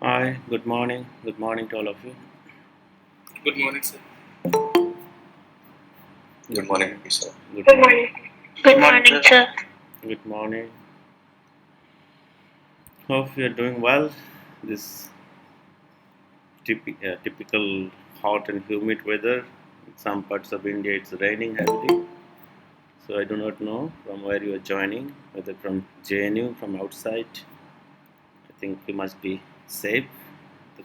Hi, good morning. Good morning to all of you. Good morning, sir. Good morning, sir. Good Good morning. morning. Good morning, sir. Good morning. Hope you are doing well. This typical hot and humid weather. In some parts of India, it's raining heavily. So I do not know from where you are joining, whether from JNU, from outside. I think you must be safe,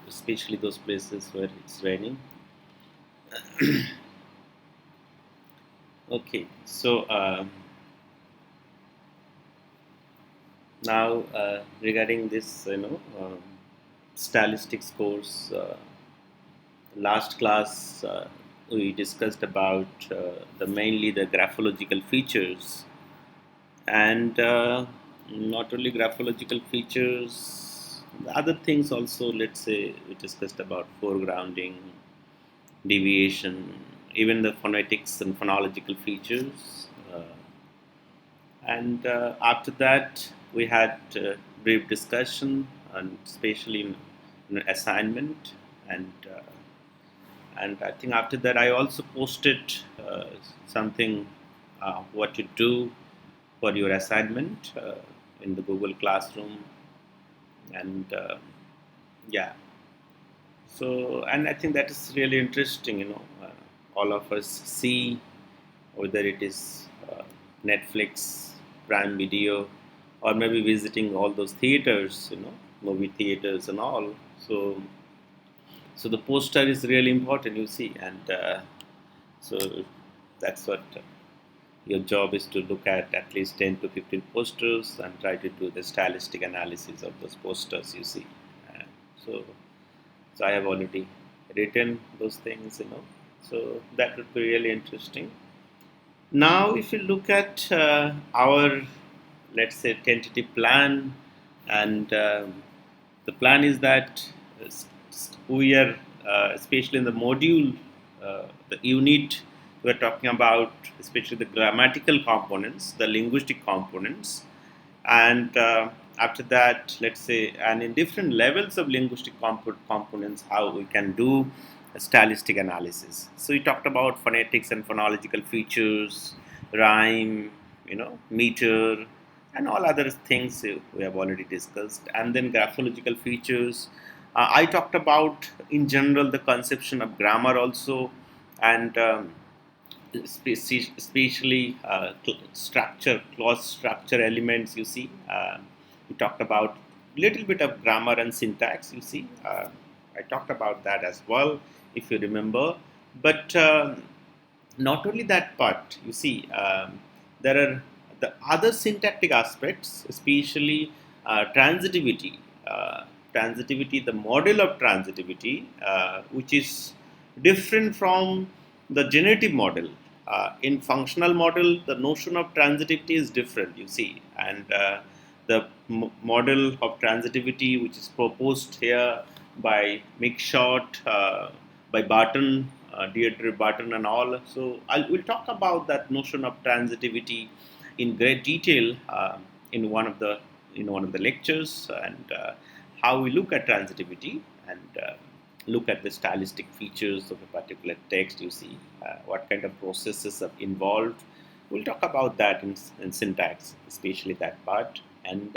especially those places where it's raining. Okay, so now, regarding this, stylistics course, last class we discussed about the mainly the graphological features, and not only graphological features, the other things also. Let's say we discussed about foregrounding, deviation, even the phonetics and phonological features. And after that, we had brief discussion, and especially in assignment. And I think after that, I also posted something what to do for your assignment in the Google Classroom, and yeah. So, and I think that is really interesting. All of us see whether it is Netflix, Prime Video, or maybe visiting all those theaters, movie theaters and all. So, so the poster is really important, you see, and so that's what your job is to look at least 10 to 15 posters and try to do the stylistic analysis of those posters, you see. Uh, so, so I have already written those things, So that would be really interesting. Now, if you look at our, let's say, tentative plan, and the plan is that we are, especially in the module, the unit, we're talking about, especially the grammatical components, the linguistic components, and after that, let's say, and in different levels of linguistic components, how we can do a stylistic analysis. So we talked about phonetics and phonological features, rhyme, meter, and all other things we have already discussed, and then graphological features. I talked about in general the conception of grammar also, and especially structure, clause structure elements. You see, we talked about little bit of grammar and syntax. You see, I talked about that as well, if you remember. But not only that part. You see, there are the other syntactic aspects, especially transitivity. Transitivity, the model of transitivity, which is different from the generative model. In functional model, the notion of transitivity is different, you see, and the model of transitivity, which is proposed here by Mick Short, by Barton, Deirdre Barton, and all. So we'll talk about that notion of transitivity in great detail in one of the lectures, and how we look at transitivity, and look at the stylistic features of a particular text. You see, what kind of processes are involved. We'll talk about that in syntax, especially that part. And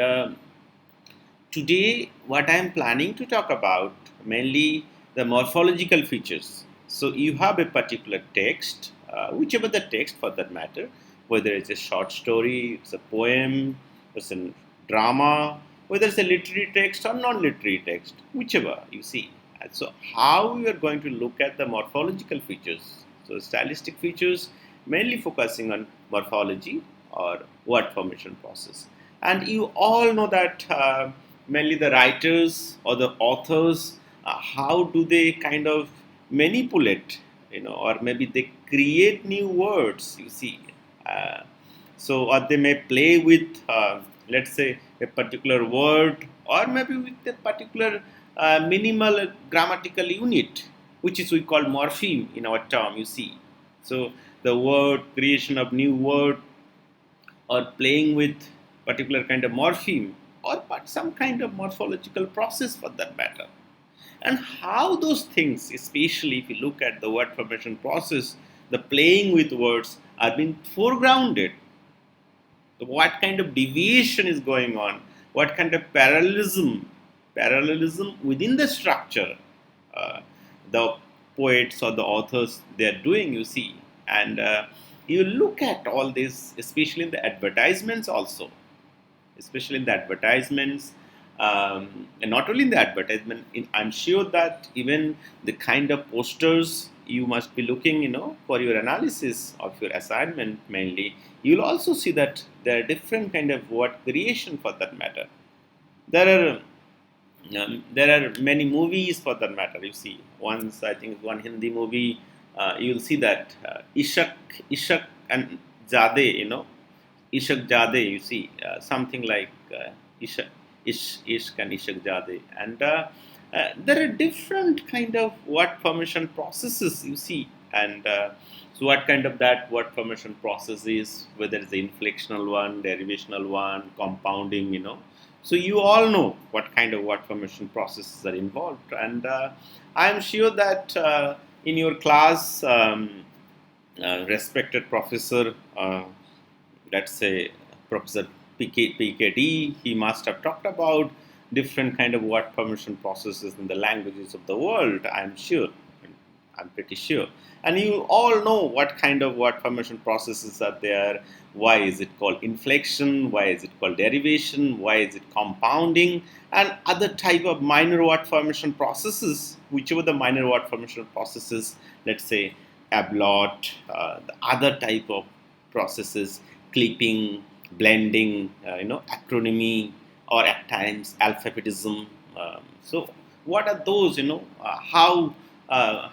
today, what I am planning to talk about mainly the morphological features. So you have a particular text, whichever the text for that matter, whether it's a short story, it's a poem, it's a drama, whether it's a literary text or non-literary text, whichever you see. And so how we are going to look at the morphological features. So stylistic features mainly focusing on morphology or word formation process. And you all know that mainly the writers or the authors, how do they kind of manipulate, or maybe they create new words, you see. Uh, so, or they may play with, let's say, a particular word, or maybe with a particular minimal grammatical unit, which is we call morpheme in our term, you see. So, the word, creation of new word, or playing with particular kind of morpheme, or but some kind of morphological process for that matter. And how those things, especially if you look at the word formation process, the playing with words, are being foregrounded. What kind of deviation is going on, what kind of parallelism within the structure the poets or the authors they are doing, you see. And you look at all this, especially in the advertisements also, especially in the advertisements, and not only in the advertisement, I'm sure that even the kind of posters you must be looking, for your analysis of your assignment mainly, you'll also see that there are different kind of word creation for that matter. There are there are many movies for that matter. You see, once I think one Hindi movie, you'll see that Ishak and Jade, Ishak Jade, you see, something like Ishak, Ishq and Ishak Jade. And there are different kind of word formation processes, you see. And so what kind of that word formation process is, whether it's the inflectional one, derivational one, compounding, So you all know what kind of word formation processes are involved. And I'm sure that in your class, respected professor, let's say Professor PKD, he must have talked about different kind of word formation processes in the languages of the world, I'm sure. I'm pretty sure. And you all know what kind of word formation processes are there. Why is it called inflection? Why is it called derivation? Why is it compounding? And other type of minor word formation processes, whichever the minor word formation processes, let's say ablot, the other type of processes, clipping, blending, acronymy, or at times alphabetism. So, what are those? Uh,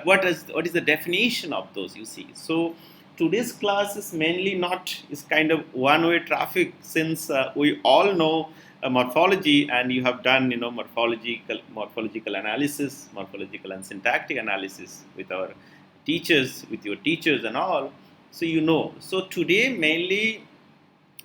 what is the definition of those? You see, so today's class is mainly not is kind of one-way traffic, since we all know morphology, and you have done morphological analysis, morphological and syntactic analysis with our teachers, with your teachers and all. So so today mainly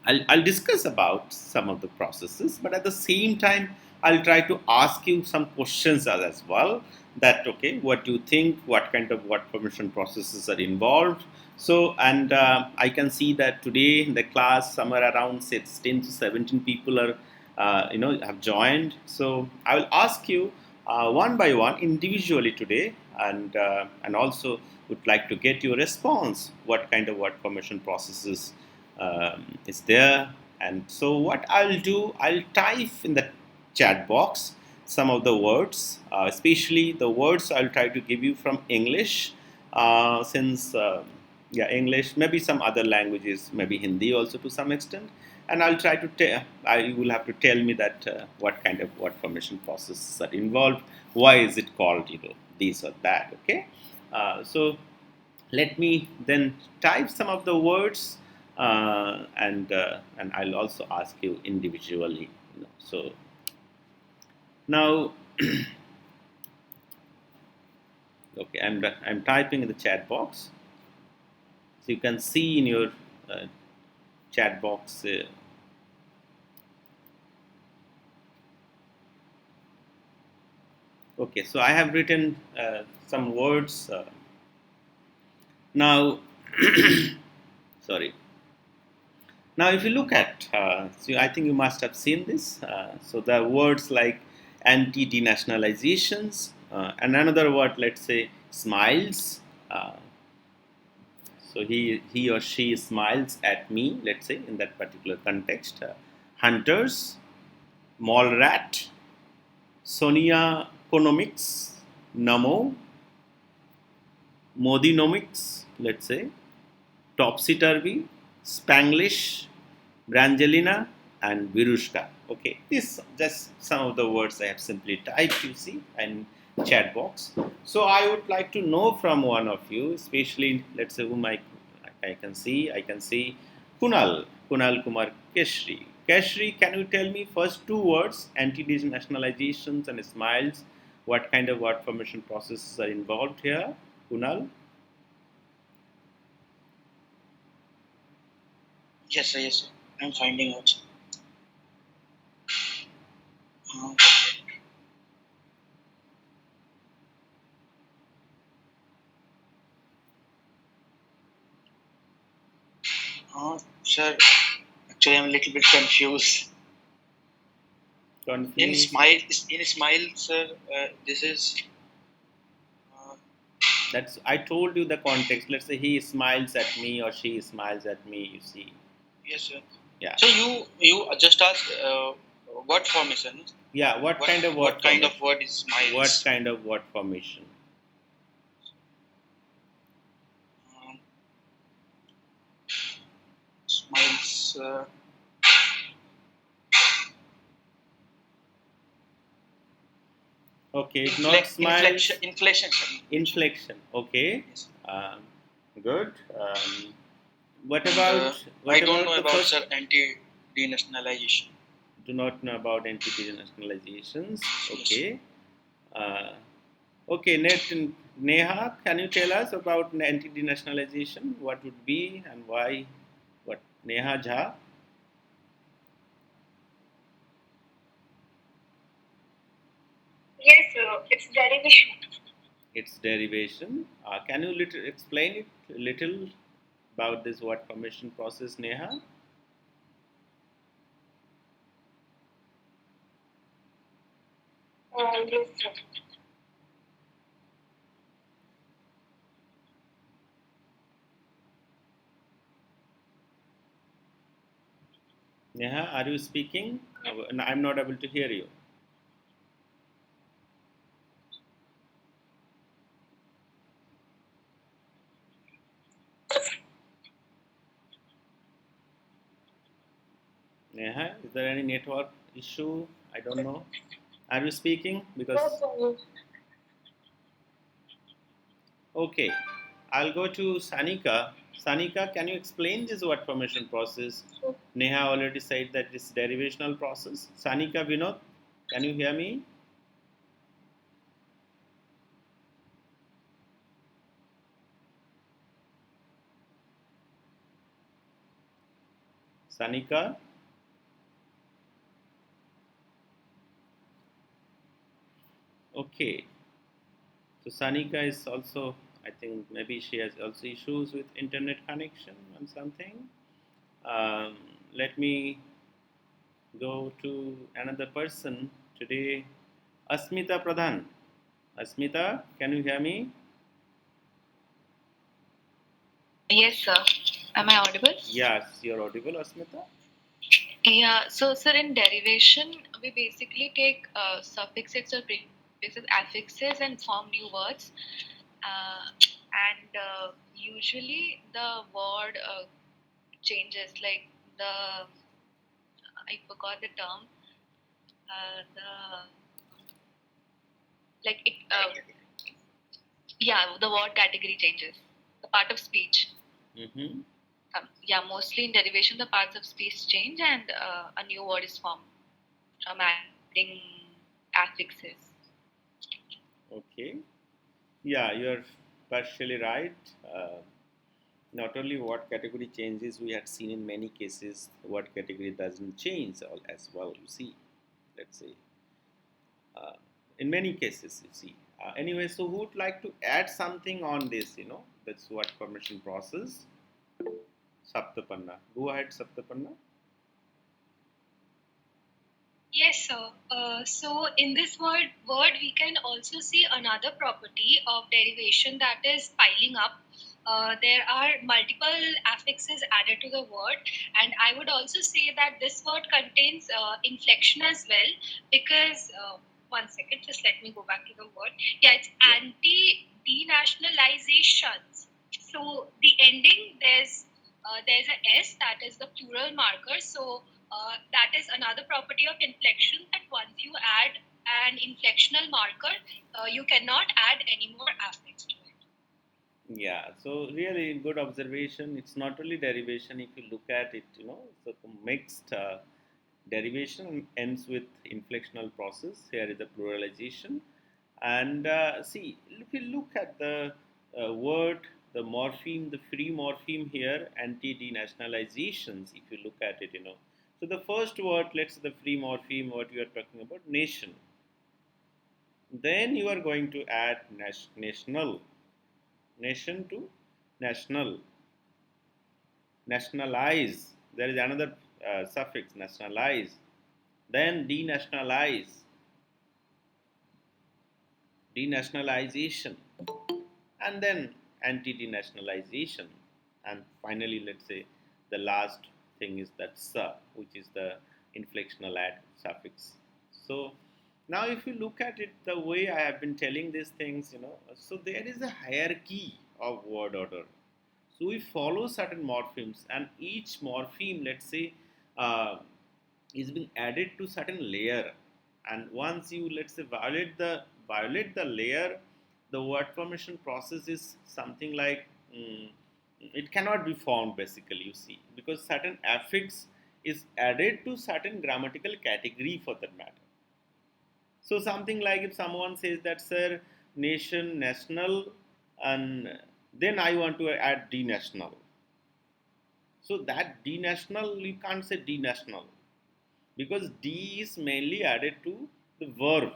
I'll discuss about some of the processes, but at the same time, I'll try to ask you some questions as well. That okay, what do you think? What kind of word formation processes are involved? So, and I can see that today in the class, somewhere around 16 to 17 people are, have joined. So, I will ask you one by one individually today, and also would like to get your response. What kind of word formation processes is there? And so what I'll do, I'll type in the chat box some of the words, especially the words I'll try to give you from English, since yeah, English, maybe some other languages, maybe Hindi also to some extent. And I'll try to tell, I will have to tell me that what kind of word formation processes are involved, why is it called, this or that, okay? So let me then type some of the words, and I'll also ask you individually. So now, okay, I'm typing in the chat box, so you can see in your chat box. Okay, so I have written some words now. Sorry. Now, if you look at, so I think you must have seen this. So the words like anti-denationalizations, and another word, let's say, smiles. So he or she smiles at me, let's say, in that particular context. Hunters, mall rat, Sonia Economics, Namo, Modinomics, let's say, Topsy Turvy, Spanglish, Brangelina, and Virushka. Okay, this just some of the words I have simply typed, you see, and chat box. So I would like to know from one of you, especially let's say whom I can see. I can see Kunal Kumar Keshri. Keshri, can you tell me first two words, anti-nationalizations and smiles? What kind of word formation processes are involved here, Kunal? Yes, sir. Yes, sir. I'm finding out. Uh, Sir, actually, I'm a little bit confused. Confused. In smile, sir, this is. Uh, That's I told you the context. Let's say he smiles at me or she smiles at me. You see. yes, sir. Yeah. So you just asked what formation? Yeah. What kind of word What kind of formation? word is What smiles? kind of word formation? Um, Smiles. Okay, it's not Inflection. smiles. Inflation. Sir. Inflection. Okay. Yes. Um, good. What And about I what don't about know the about, first? sir, anti-denationalization. Do not know about anti-denationalizations. Yes. Okay. Uh, okay, Neha, can you tell us about anti-denationalization? What would be and why? What Neha Jha? Yes, it's derivation. Its derivation. Can you little explain it a little about this word formation process, Neha? Yes, sir. Neha, are you speaking? I'm not able to hear you. Neha, is there any network issue? I don't know. Are you speaking? No, Because sir. okay, I'll go to Sanika. Sanika, can you explain this word formation process? Neha already said that it's derivational process. Sanika Vinod, can you hear me? Sanika, okay. So Sanika is also, I think maybe she has also issues with internet connection and something. Um, Let me go to another person today. Asmita Pradhan. Asmita, can you hear me? Yes, sir. Am I audible? Yes, you're audible, Asmita. Yeah. So, sir, in derivation, we basically take suffixes or prefixes, affixes, and form new words. And usually, the word changes. Like I forgot the term. The like it. Yeah, the word category changes. The part of speech. Mm-hmm. Yeah, mostly in derivation, the parts of speech change and a new word is formed from adding affixes. Okay. Yeah, you're partially right. Not only what category changes, we had seen in many cases what category doesn't change as well. You see, let's say uh, in many cases, you see. Anyway, so who would like to add something on this? That's what permission process. Saptapanna. Go ahead, Saptapanna. Yes, sir. So in this word, we can also see another property of derivation, that is piling up. There are multiple affixes added to the word, and I would also say that this word contains inflection as well, because one second, just let me go back to the word. Yeah, it's Yeah. anti-denationalizations. So the ending, there's a s, that is the plural marker. So that is another property of inflection, that once you add an inflectional marker, you cannot add any more affix to it. Yeah, so really good observation. It's not only derivation. If you look at it, so mixed derivation ends with inflectional process. Here is the pluralization, and see if you look at the word, the morpheme, the free morpheme here, anti-denationalizations. If you look at it, So the first word, let's say the free morpheme, what you are talking about, nation. Then you are going to add national, nation to national, nationalize. There is another suffix, nationalize. Then denationalize, denationalization, and then anti-denationalization, and finally, let's say the last thing is that sa, which is the inflectional add suffix. So now, if you look at it the way I have been telling these things, so there is a hierarchy of word order. So we follow certain morphemes, and each morpheme, let's say, uh, is being added to certain layer. And once you, let's say, violate the layer, the word formation process is something like, it cannot be formed basically. You see, because certain affix is added to certain grammatical category for that matter. So something like if someone says that, sir, nation, national, and then I want to add denational. So that denational, you can't say denational because D is mainly added to the verb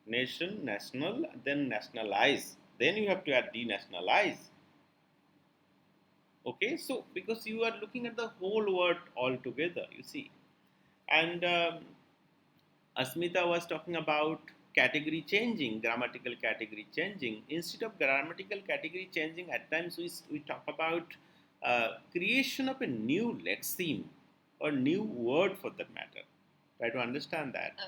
nation, national, then nationalize. Then you have to add denationalize. Okay, so because you are looking at the whole word altogether, you see. And Asmita was talking about category changing, grammatical category changing. Instead of grammatical category changing, at times we talk about creation of a new lexeme or new word for that matter. Try to understand that. So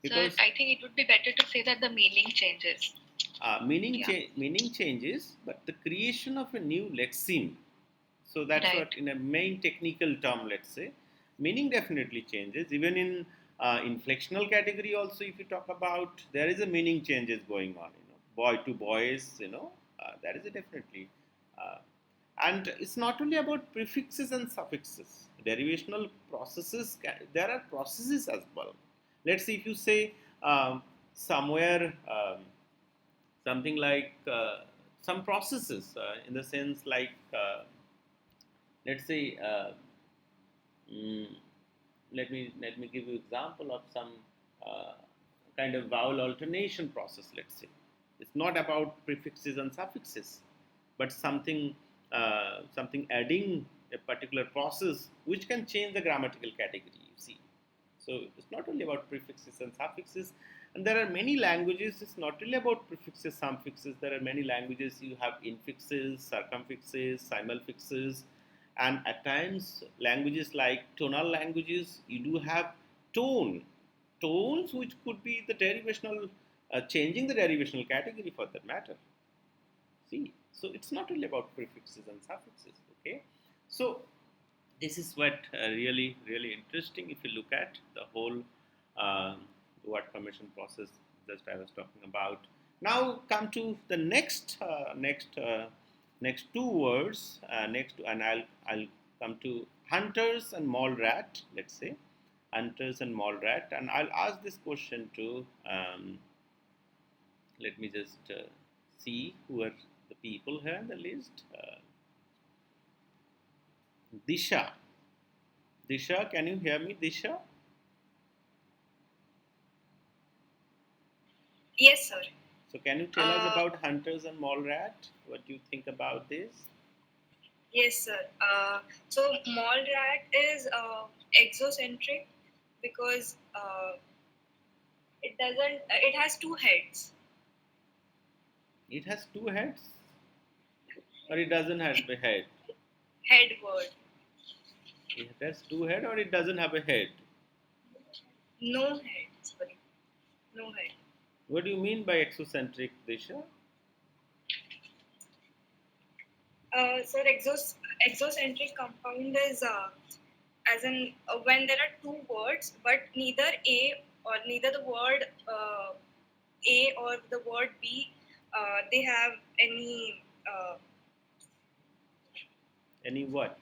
Because I think it would be better to say that the meaning changes. Yeah. meaning changes, but the creation of a new lexeme. So that's Right. what, in a main technical term, let's say, meaning definitely changes. Even in inflectional category, also, if you talk about, there is a meaning changes going on. Boy to boys, that is a definitely. Uh, and it's not only about prefixes and suffixes. Derivational processes, there are processes as well. Let's see if you say somewhere. Something like some processes in the sense like let's say mm, let me give you example of some uh, kind of vowel alternation process. Let's say it's not about prefixes and suffixes, but something adding a particular process which can change the grammatical category. You see, so it's not only about prefixes and suffixes, and there are many languages. It's not really about prefixes, suffixes. There are many languages you have infixes, circumfixes, simulfixes, and at times languages like tonal languages, you do have tones which could be the derivational, changing the derivational category for that matter. See, so it's not really about prefixes and suffixes. Okay, so this is what really really interesting if you look at the whole word formation process that I was talking about. Now come to the next two words. Next, and I'll come to hunters and mole rat. Let's say hunters and mole rat, and I'll ask this question to. Let me just see who are the people here in the list. Disha. Disha, can you hear me, Disha? Yes, sir. So, can you tell us Uh, about hunters and mole rat? What do you think about this? yes, sir. So mall rat is exocentric because it doesn't. It has two heads. It has two heads, or it doesn't have a head? Head word. It has two head, or it doesn't have a head. No head. Sorry. No head. What do you mean by exocentric, Disha? So exocentric compound is as in when there are two words, but neither the word A or the word B, they have any Any what?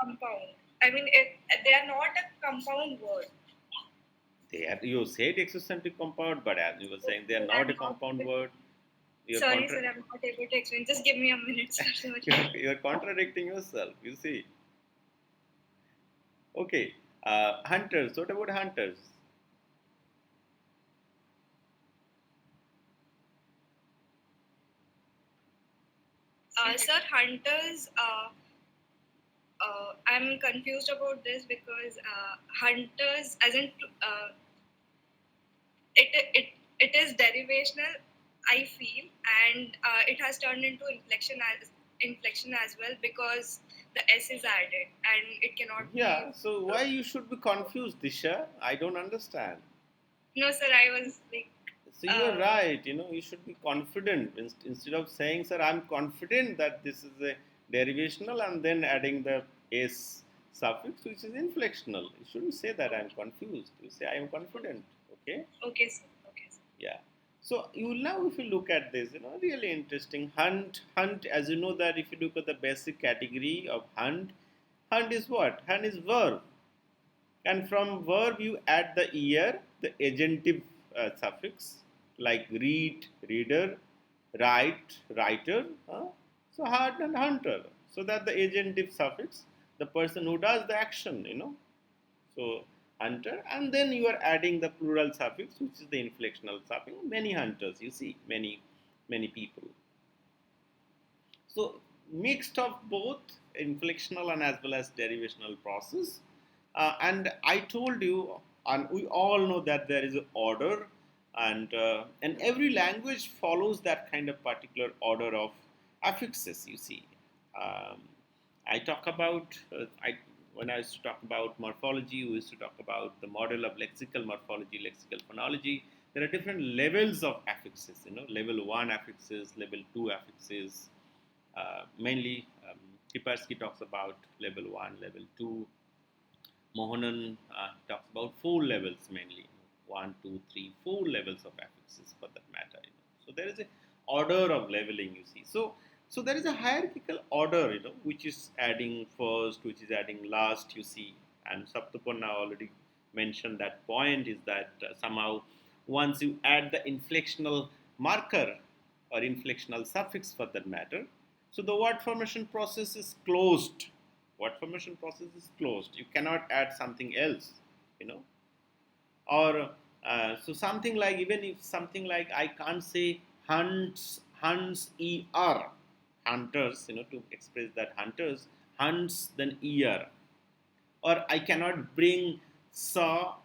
compound. I mean, they are not a compound word. They are. You said exocentric compound, but as you were saying, they are So not a compound word. You're sorry, sir, I'm not able to explain. Just give me a minute, sir. Sorry. you're contradicting yourself. You see. Okay. Hunters. What about hunters? Sir, hunters. I'm confused about this because hunters, as in, it it it is derivational. I feel, and it has turned into inflection as well because the s is added, and it cannot be. Yeah. So why you should be confused, Disha? I don't understand. No, sir. I was like, So you are right. You should be confident instead of saying, "Sir, I'm confident that this is a derivational," and then adding the s suffix, which is inflectional. You shouldn't say that I'm confused. You say I am confident. Okay. okay, sir. Okay, sir. Yeah. So you now, if you look at this, really interesting. Hunt. As you know that if you look at the basic category of hunt is what? Hunt is verb, and from verb you add the ear, the agentive suffix like read, reader, write, writer. So hunt and hunter. So that the agentive suffix, the person who does the action. So hunter, and then you are adding the plural suffix, which is the inflectional suffix. Many hunters, you see, many people. So mixed of both inflectional and as well as derivational process. And I told you, and we all know that there is an order, and every language follows that kind of particular order of affixes. You see, um, I talk about I when I used to talk about morphology, we used to talk about the model of lexical morphology, lexical phonology. There are different levels of affixes. Level one affixes, level two affixes. Mainly, Kiparsky talks about level one, level two. Mohanan talks about four levels mainly: one, two, three, four levels of affixes for that matter. So there is a order of leveling. You see, so there is a hierarchical order. Which is adding first, which is adding last. You see, and Saptaparna already mentioned that point is that somehow once you add the inflectional marker or inflectional suffix for that matter, so the word formation process is closed. Word formation process is closed. You cannot add something else, you know. Or so something like, even if something like I can't say hunts hunters, to express that hunters, hunts then er, or I cannot bring saw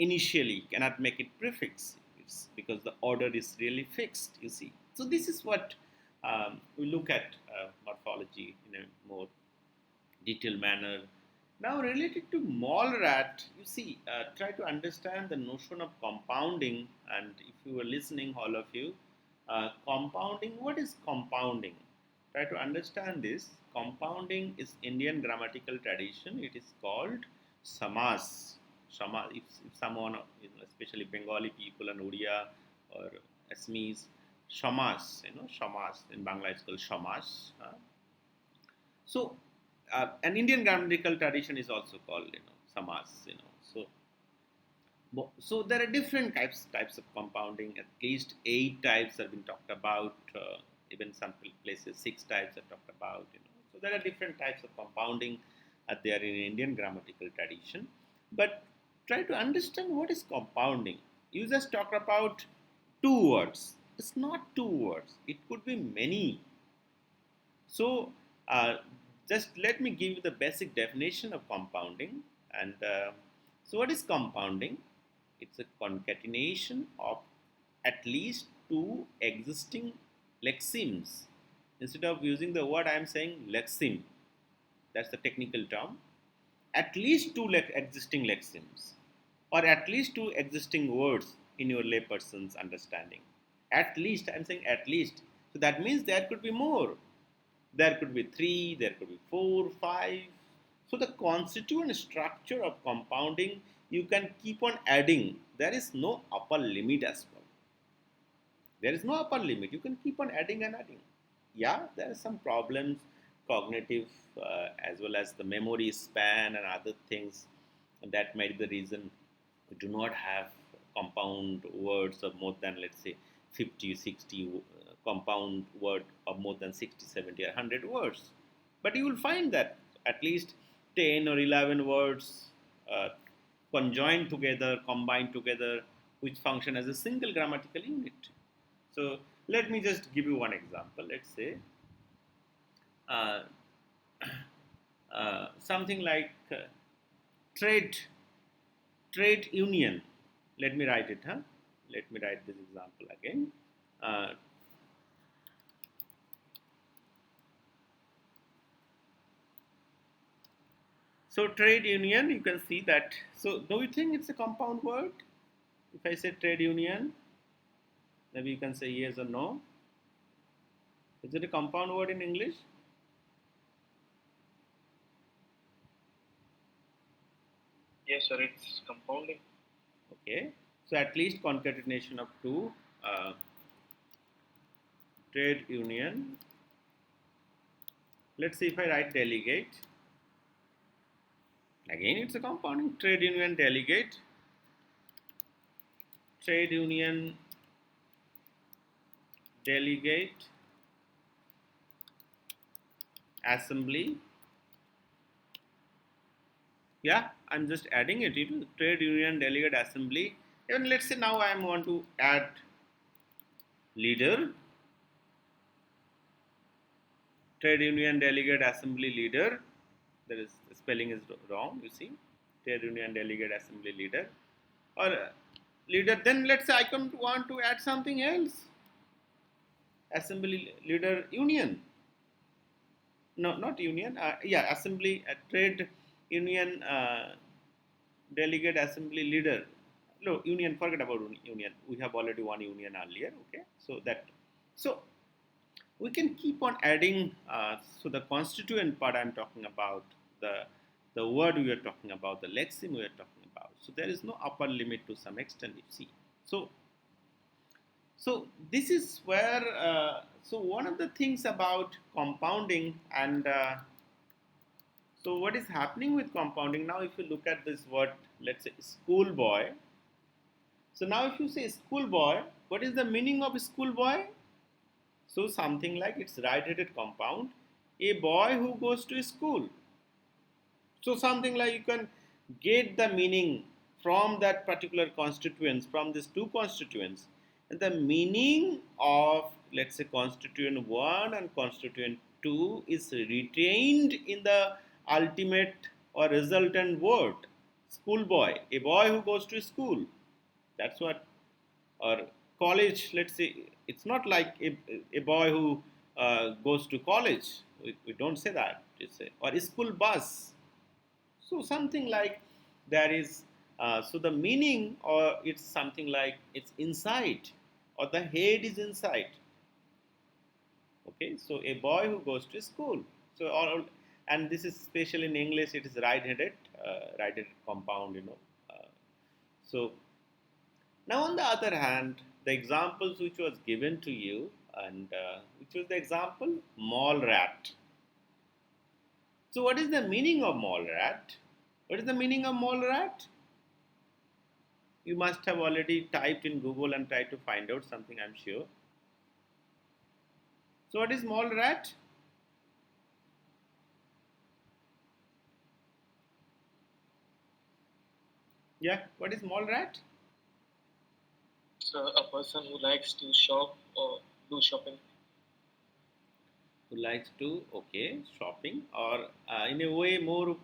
initially, cannot make it prefix. It's because the order is really fixed, you see. So this is what we look at morphology in a more detailed manner. Now, related to mole rat, you see, try to understand the notion of compounding. And if you were listening, all of you, compounding, what is compounding? Try to understand this. Compounding is Indian grammatical tradition. It is called samas. Samas. If someone, especially Bengali people and Odia or Assamese, shamas, shamas in Bangla is called shamas. So, an Indian grammatical tradition is also called, samas. So there are different types of compounding. At least 8 types have been talked about. Even some places 6 types are talked about. So there are different types of compounding there in Indian grammatical tradition. But try to understand what is compounding. You just talk about 2 words. It's not 2 words. It could be many. So, uh, just let me give you the basic definition of compounding. And so, what is compounding? It's a concatenation of at least two existing lexemes. Instead of using the word, I am saying lexeme. That's the technical term. At least two existing lexemes, or at least two existing words in your layperson's understanding. At least, I'm saying at least. So that means there could be more. There could be three, there could be four, five. So the constituent structure of compounding, you can keep on adding. There is no upper limit as well. There is no upper limit. You can keep on adding and adding. Yeah, there are some problems, cognitive as well as the memory span and other things. And that might be the reason we do not have compound words of more than, let's say, 50, 60 compound word of more than 60, 70 or 100 words. But you will find that at least 10 or 11 words conjoined together, combined together, which function as a single grammatical unit. So let me just give you one example. Let's say uh, something like trade trade union. Let me write it. Let me write this example again. Uh, so trade union, you can see that. So do you think it's a compound word? If I say trade union, maybe you can say yes or no. Is it a compound word in English? Yes, sir, it's compounding. Okay. So at least concatenation of two. Trade union. Let's see if I write delegate. Again, it's a compounding. Trade union delegate. Trade union delegate assembly. Yeah, I'm just adding it into trade union delegate assembly. Even let's say now I want to add leader, trade union delegate assembly leader. There is the spelling is wrong. You see, trade union delegate assembly leader or leader. Then let's say I want to add something else. Assembly leader union. No, not union. Yeah, assembly trade union delegate assembly leader. No, union. Forget about union. We have already one union earlier. Okay, so that so we can keep on adding. So the constituent part I'm talking about, the word we are talking about, the lexeme we are talking about. So there is no upper limit to some extent. You see. So this is where so one of the things about compounding and so what is happening with compounding now, if you look at this word, let's say schoolboy. So now if you say schoolboy, what is the meaning of schoolboy? So something like it's right-headed compound, a boy who goes to school. So something like you can get the meaning from that particular constituents, from these two constituents. And the meaning of, let's say, constituent 1 and constituent 2 is retained in the ultimate or resultant word. Schoolboy, a boy who goes to school. That's what, or college, let's say, it's not like a boy who goes to college. We don't say that. It's a, or a school bus, so something like there is, so the meaning or it's something like it's inside or the head is inside. Okay, so a boy who goes to school. So all, and this is special in English. It is right-headed, right-headed compound. So now on the other hand, the examples which was given to you and which was the example mall rat. So what is the meaning of mall rat? What is the meaning of mall rat? You must have already typed in Google and tried to find out something, I'm sure. So, what is mole rat? Yeah, what is mole rat? So a person who likes to shop or do shopping. Who likes to, okay, shopping, or in a way, more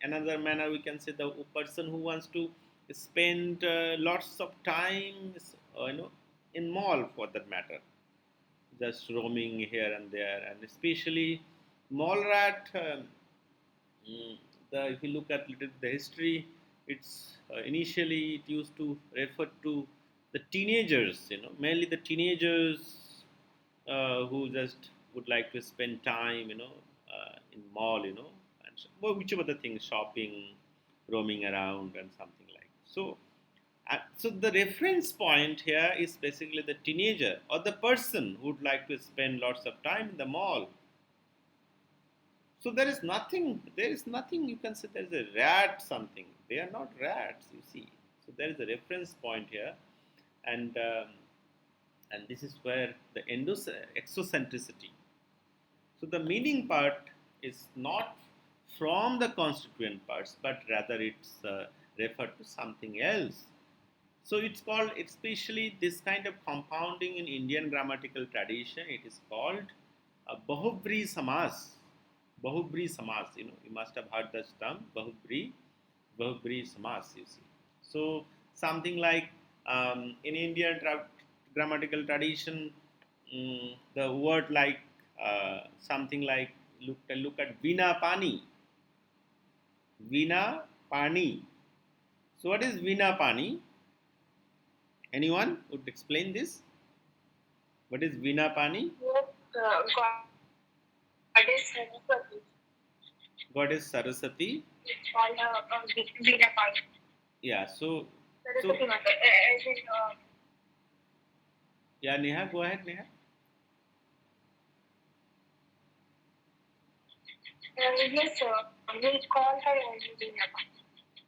another manner, we can say the person who wants to spend lots of time, in mall for that matter, just roaming here and there, and especially mall rat. If you look at little the history, it's initially it used to refer to the teenagers, mainly the teenagers who just would like to spend time, in mall, and so, well, whichever the things, shopping, roaming around, and something like so. So the reference point here is basically the teenager or the person who would like to spend lots of time in the mall. So there is nothing you can say there is a rat something. They are not rats, you see. So there is a reference point here, and and this is where the exocentricity. So the meaning part is not from the constituent parts, but rather it's referred to something else. So it's called, especially this kind of compounding in Indian grammatical tradition, it is called Bahubri Samas. Bahubri Samas, you must have heard this term, Bahubri Samas, you see. So something like in Indian grammatical tradition, the word like something like, look at Vina Pani. Vina Pani. So what is Vina Pani? Anyone would explain this? What is Vina Pani? Yes, goddess Saraswati. Goddess Saraswati. It's called Veena Pai. Yeah. So Saraswati Mata. As in, yeah, Neha, go ahead, Neha. yes, sir. We call her as Veena Pai.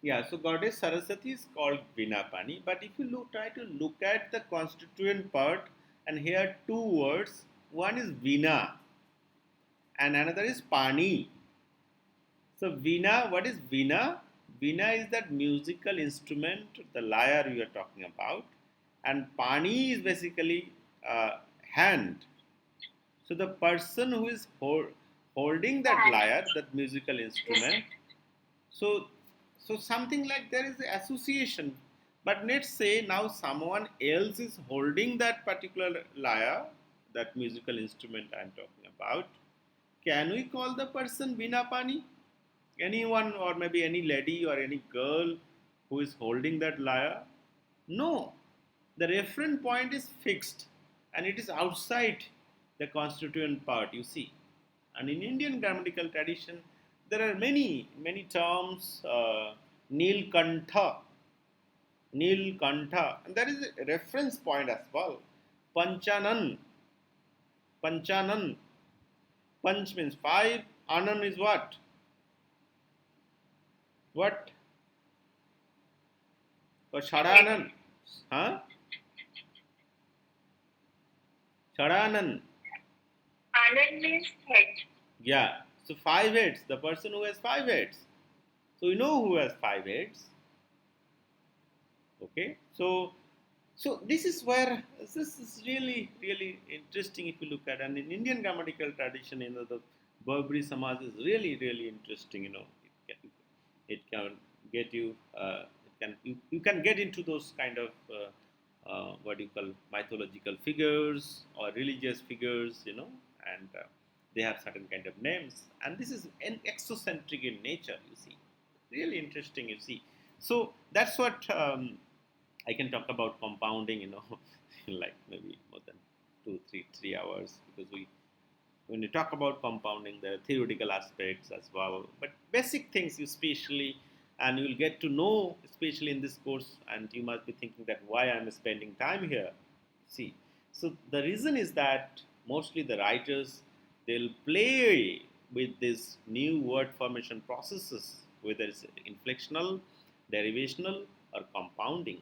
Yeah. So Goddess Saraswati is called Vina Pani. But if you try to look at the constituent part, and here two words. One is Vina, and another is Pani. So Veena, what is Veena? Veena is that musical instrument, the lyre you are talking about, and Pani is basically hand. So the person who is holding that lyre, that musical instrument, so something like there is association. But let's say now someone else is holding that particular lyre, that musical instrument I am talking about. Can we call the person Veena Pani? Anyone, or maybe any lady or any girl who is holding that lyre? No. The referent point is fixed and it is outside the constituent part, you see. And in Indian grammatical tradition, there are many terms, Nilkantha, Nilkantha, and there is a reference point as well. Panchanan, Panchanan. Panch means five, Anan is what? What? Or Shadanan. Huh? Shadanan. Anand means head. Yeah. So five heads. The person who has five heads. So you know who has five heads. Okay. So this is where this is really interesting if you look at, and in Indian grammatical tradition, the Barbari Samaj is really interesting. It can get you. You can get into those kind of what you call mythological figures or religious figures. And they have certain kind of names, and this is an exocentric in nature. You see, really interesting. You see, so that's what. I can talk about compounding, in like maybe more than 3 hours, because when you talk about compounding, there are theoretical aspects as well, but basic things especially, and you will get to know, especially in this course, and you must be thinking that why I'm spending time here. See, so the reason is that mostly the writers, they'll play with these new word formation processes, whether it's inflectional, derivational, or compounding.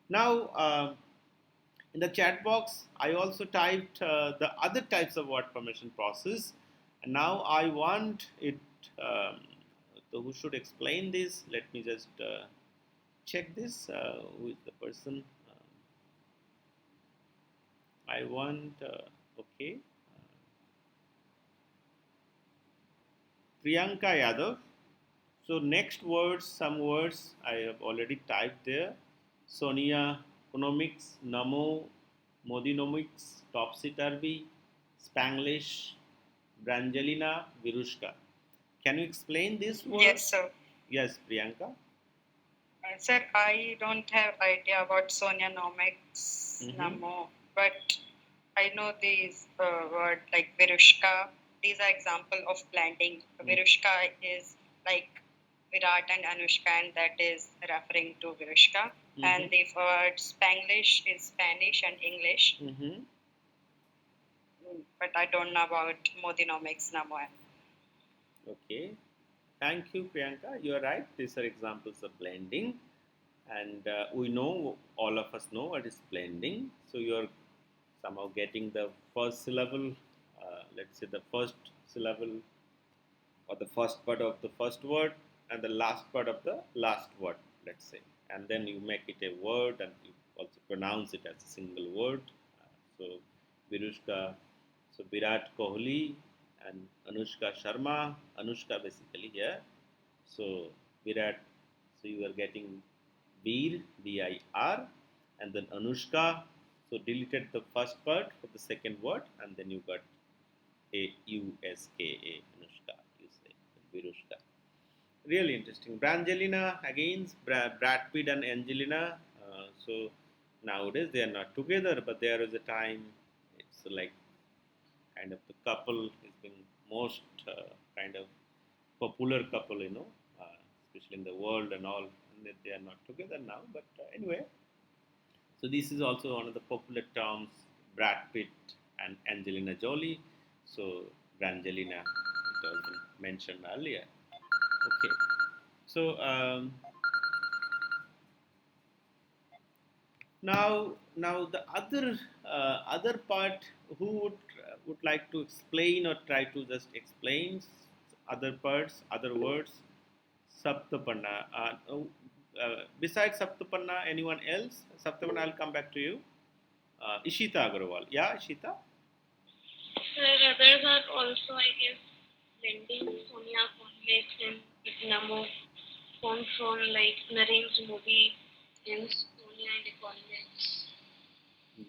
Now, in the chat box, I also typed the other types of word formation process. And now I want it, so who should explain this? Let me just check this. Who is the person? I want, okay, Priyanka Yadav. So next words, some words I have already typed there. Sonia Economics, Namo, Modinomics, Topsy Turvy, Spanglish, Brangelina, Virushka. Can you explain this word? Yes, sir. Yes, Priyanka. Sir, I don't have idea about Sonyanomics, Namo, but I know these word like Virushka. These are example of blending. Virushka is like Virat and Anushka, and that is referring to Virushka. And the word Spanglish is Spanish and English. But I don't know about Modinomics, Namo. Okay. Thank you, Priyanka. You are right. These are examples of blending. And we know, all of us know what is blending. So you're somehow getting the first syllable, let's say the first syllable or the first part of the first word and the last part of the last word, let's say, and then you make it a word and you also pronounce it as a single word. So Virushka, so Virat Kohli and Anushka Sharma. Anushka basically here. So Virat, so you are getting Bir, Bir, and then Anushka. So deleted the first part for the second word, and then you got Auska, Anushka, you say, Virushka. Really interesting. Brangelina again, Brad Pitt and Angelina. So nowadays they are not together, but there is a time it's like kind of the couple has been most kind of popular couple, especially in the world and all. And they are not together now, but anyway. So this is also one of the popular terms, Brad Pitt and Angelina Jolie. So Brangelina, it was been mentioned earlier. Okay. So now the other part, who would like to explain or try to just explain other parts, other words, Saptapanna. Besides Saptapanna, anyone else? Saptapanna, I'll come back to you. Ishita Agarwal. Yeah, Ishita. Others are also, I guess, blending Sonia Convex and Namo formed from like Narendra Modi and Sonia and Economics.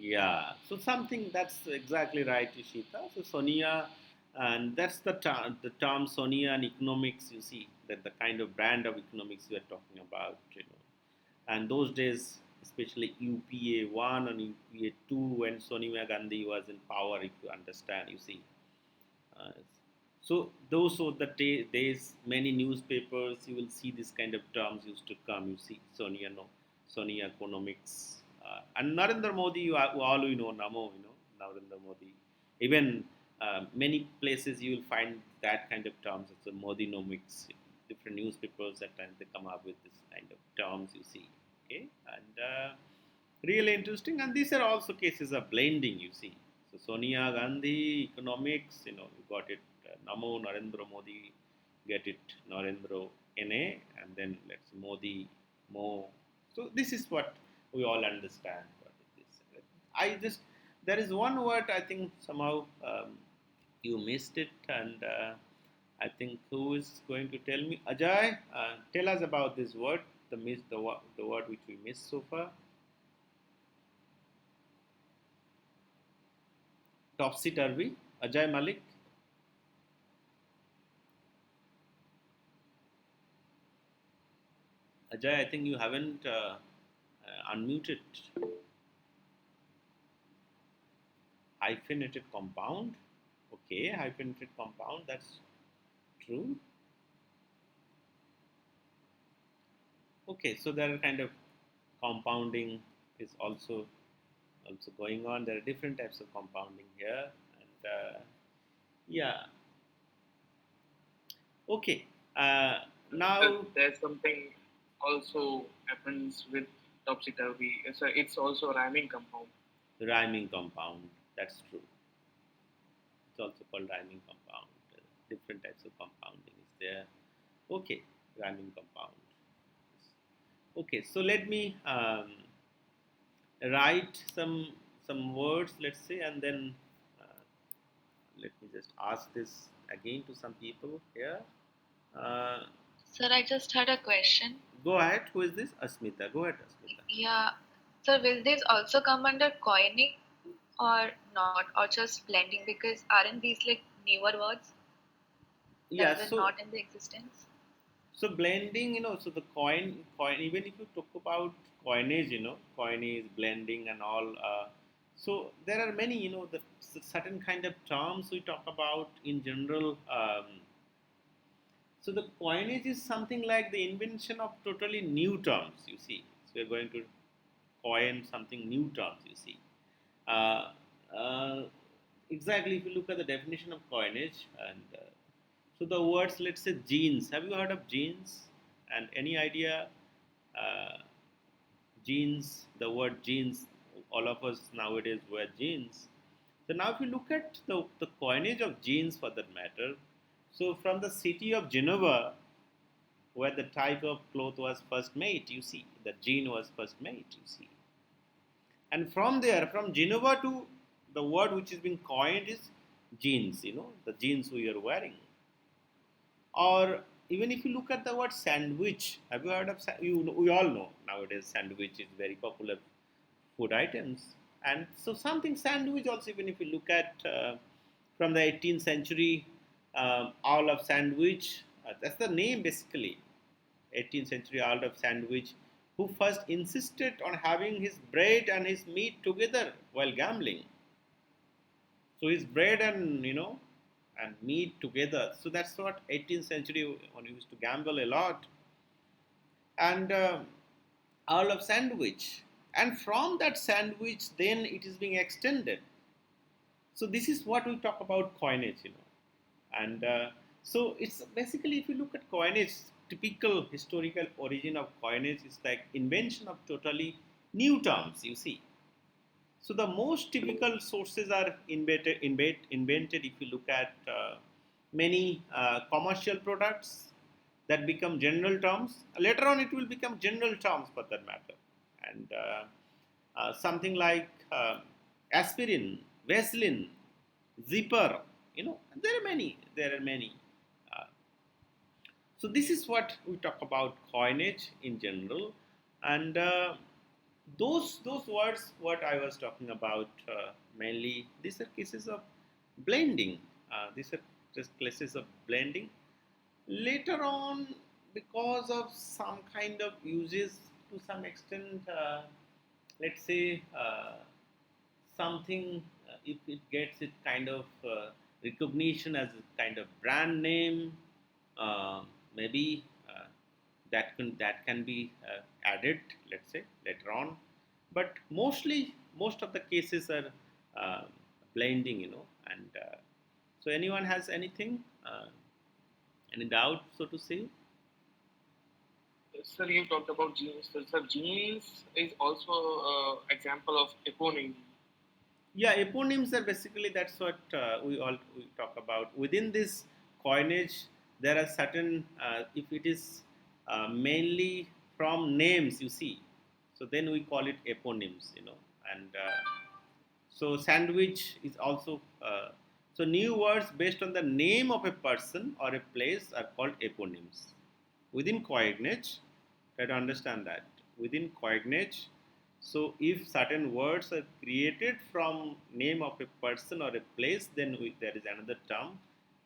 Yeah, so something that's exactly right, Ishita. So Sonia, and that's the term Sonia and economics. You see that the kind of brand of economics we are talking about, And those days, especially UPA one and UPA two, when Sonia Gandhi was in power, if you understand, you see, uh, so those were the days. Many newspapers you will see this kind of terms used to come. You see Sonia, no, Sonia economics, and Narendra Modi. All you know, Namo, Narendra Modi. Even many places you will find that kind of terms. It's a Modinomics. Different newspapers at times they come up with this kind of terms. You see, okay, and really interesting. And these are also cases of blending. You see, so Sonia Gandhi, economics, you got it. Namo Narendra Modi, get it. Narendra Na, and then let's Modi Mo. So this is what we all understand. What it is. I just there is one word I think somehow you missed it, and I think who is going to tell me? Ajay, tell us about this word. The word which we missed so far. Topsy turvy. Ajay Malik. Ajay, I think you haven't unmuted. Hyphenated compound. Okay, hyphenated compound. That's true. Okay, so there are kind of compounding is also going on. There are different types of compounding here, and yeah. Okay. Now There's something also happens with topsy turvy. It's also a rhyming compound. rhyming compound. That's true. It's also called rhyming compound. Different types of compounding is there. Okay, rhyming compound. Okay, so let me write some words, let's say, and then uh, let me just ask this again to some people here. Uh, Sir, I just had a question. Go ahead. Who is this? Asmita. Go ahead, Asmita. Yeah. Sir, will this also come under coining or not, or just blending? Because aren't these like newer words Yeah. that were So not in the existence? so blending, so the coin. Even if you talk about coinage, coinage, blending, and all. So there are many, the certain kind of terms we talk about in general. So the coinage is something like the invention of totally new terms. You see, so we're going to coin something new terms. You see, uh, uh, exactly. If you look at the definition of coinage, and so the words, let's say jeans. Have you heard of jeans? And any idea? Uh, Jeans. The word jeans. All of us nowadays wear jeans. So now, if you look at the coinage of jeans, for that matter, So from the city of Genova, where the type of cloth was first made, you see, the jean was first made, you see. And from there, from Genova to the word which is being coined is jeans, the jeans we are wearing. Or even if you look at the word sandwich, have you heard of we all know nowadays sandwich is very popular food items. And so something sandwich also, even if you look at from the 18th century, Earl of Sandwich, that's the name basically, 18th century Earl of Sandwich, who first insisted on having his bread and his meat together while gambling. So his bread and and meat together. So that's what 18th century when he used to gamble a lot. And Earl of Sandwich. And from that sandwich, then it is being extended. So this is what we talk about coinage. And so it's basically, if you look at coinage, typical historical origin of coinage is like invention of totally new terms, you see. So the most typical sources are invented if you look at many commercial products that become general terms. Later on, it will become general terms for that matter. And something like aspirin, Vaseline, zipper, there are many. There are many. Uh, so this is what we talk about coinage in general, and those words what I was talking about mainly these are cases of blending. These are just cases of blending. Later on, because of some kind of uses to some extent, let's say something if it gets it kind of recognition as a kind of brand name, maybe that can be added, let's say later on. But mostly most of the cases are uh, blending, and so anyone has anything, any doubt, so to say? Sir, you talked about genes. Sir, genes is also example of eponym. Yeah, eponyms are basically, that's what we talk about. Within this coinage, there are certain, if it is mainly from names, you see, so then we call it eponyms, and so sandwich is also, so new words based on the name of a person or a place are called eponyms. Within coinage, try to understand that. Within coinage, so if certain words are created from name of a person or a place, then there is another term,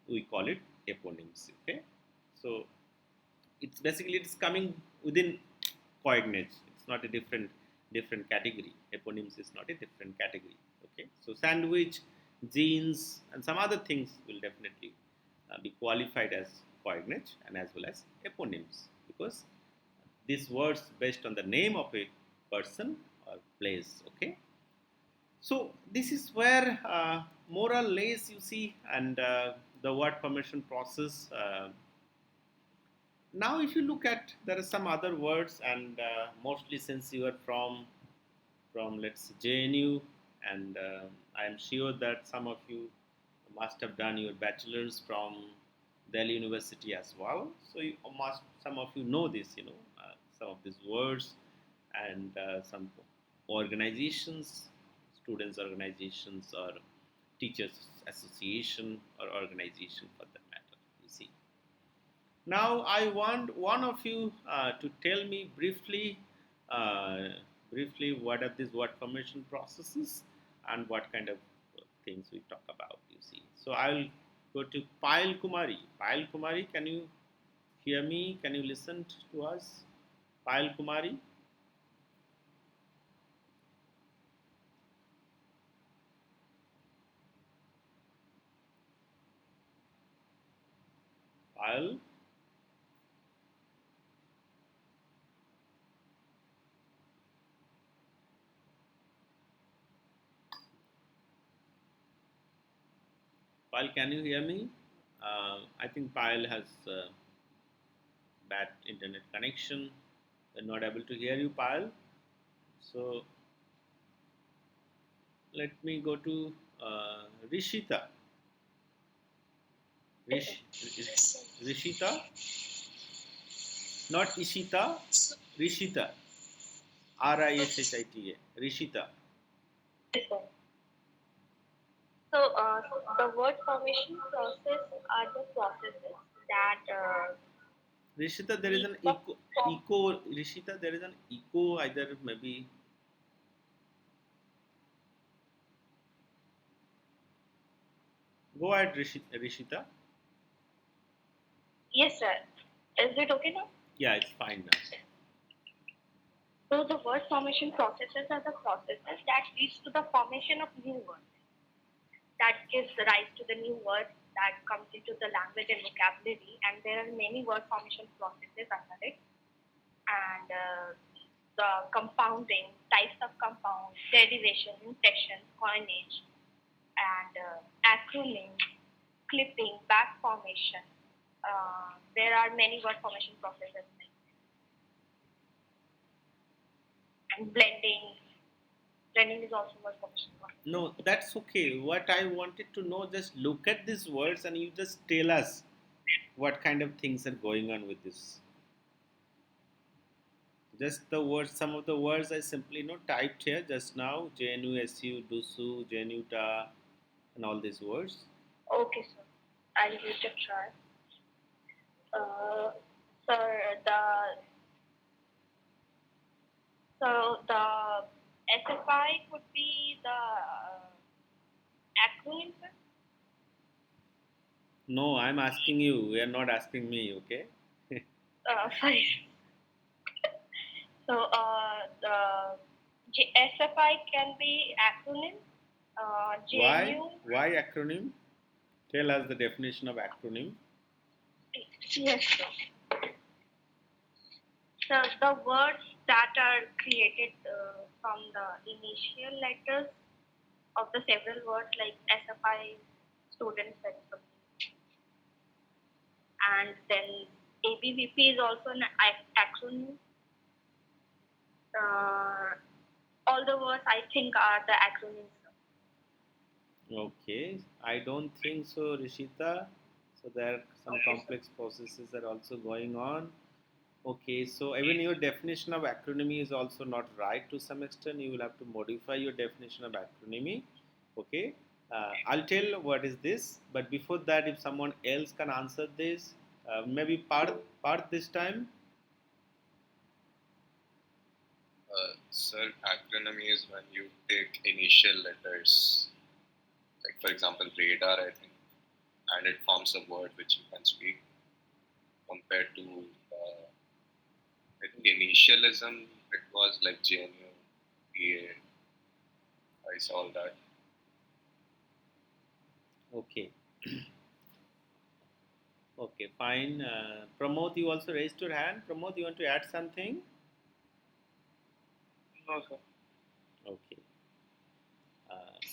we call it eponyms. Okay, so it's basically it's coming within coinage. It's not a different category. Eponyms is not a different category. Okay, so sandwich, jeans, and some other things will definitely be qualified as coinage and as well as eponyms, because these words based on the name of a person or place. Okay, so this is where more or less you see, and the word formation process. Now, if you look at, there are some other words, and mostly since you are from let's say JNU, and I am sure that some of you must have done your bachelor's from Delhi University as well. So you must, some of you know this, some of these words, and some organizations, students organizations, or teachers association or organization for that matter. You see. Now, I want one of you to tell me uh, briefly, what are these word formation processes and what kind of things we talk about. You see, so I'll go to Payal Kumari. Payal Kumari, can you hear me? Can you listen to us? Payal Kumari, Payal, Payal, can you hear me? I think Payal has bad internet connection. We're not able to hear you, Payal. So let me go to Rishita. Rish, Rishita, not Ishita, Rishita, Rishita, Rishita. Yes, sir. So, the word formation process are the processes that Rishita, there is lead an the form. echo. Rishita, there is an echo. Either maybe go ahead, Rishita. Yes, sir. Is it okay now? Yeah, it's fine now. So, the word formation processes are the processes that leads to the formation of new words, that gives rise to the new words that comes into the language and vocabulary. And there are many word formation processes under it. And the compounding, types of compound, derivation, inflection, coinage, and acronyms, clipping, back formation. There are many word formation processes like, and blending. Blending is also word formation process. No, that's okay. What I wanted to know, just look at these words and you just tell us what kind of things are going on with this. Just the words, some of the words I simply typed here just now: JNU, DUSU, JNUTA, and all these words. Okay, sir. I'll give it a try. Uh, sir, the SFI would be the acronym, sir. No, I'm asking you. You are not asking me, okay? Sorry. So the SFI can be acronym. Why? JNU. Why acronym? Tell us the definition of acronym. Yes, sir. So the words that are created from the initial letters of the several words like SFI, student festival, and then ABVP is also an acronym. Uh, all the words I think are the acronyms. Okay, I don't think so, Rishita. So there are some Okay, sir. complex processes are also going on. Okay, so even your definition of acronymy is also not right to some extent. You will have to modify your definition of acronymy. Okay, I'll tell what is this. But before that, if someone else can answer this, maybe part this time. Sir, acronym is when you take initial letters, like for example, radar, I think, and it forms a word which you can speak compared to, I think, initialism, it was like JNU, PA, I saw that. Okay, okay, fine. Pramod, you also raised your hand. Pramod, you want to add something? No, sir. Okay.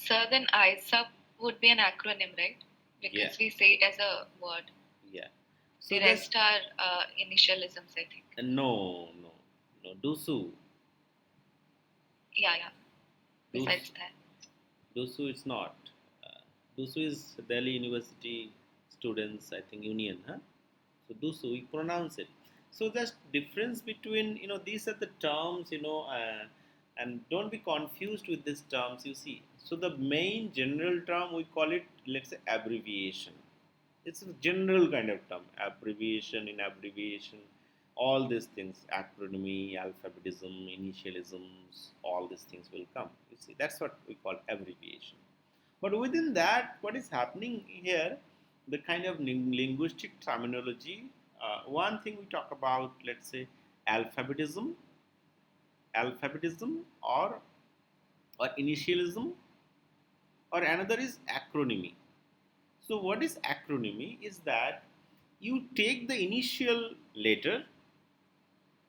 So then ISUP would be an acronym, right? Yeah, Because we say it as a word. yeah. So The just rest are initialisms, I think. no, no, no. Dusu, Yeah, yeah. Dus, Besides that. Dusu is not. Uh, Dusu is Delhi University Students, I think, Union, huh? So Dusu, we pronounce it. So just difference between these are the terms, and don't be confused with these terms. You see, so the main general term we call it, let's say, abbreviation. It's a general kind of term, abbreviation, in abbreviation, all these things, acronymy, alphabetism, initialisms, all these things will come. You see, that's what we call abbreviation. But within that, what is happening here, the kind of linguistic terminology, one thing we talk about, let's say, alphabetism, or initialism, or another is acronymy. So, what is acronymy is that you take the initial letter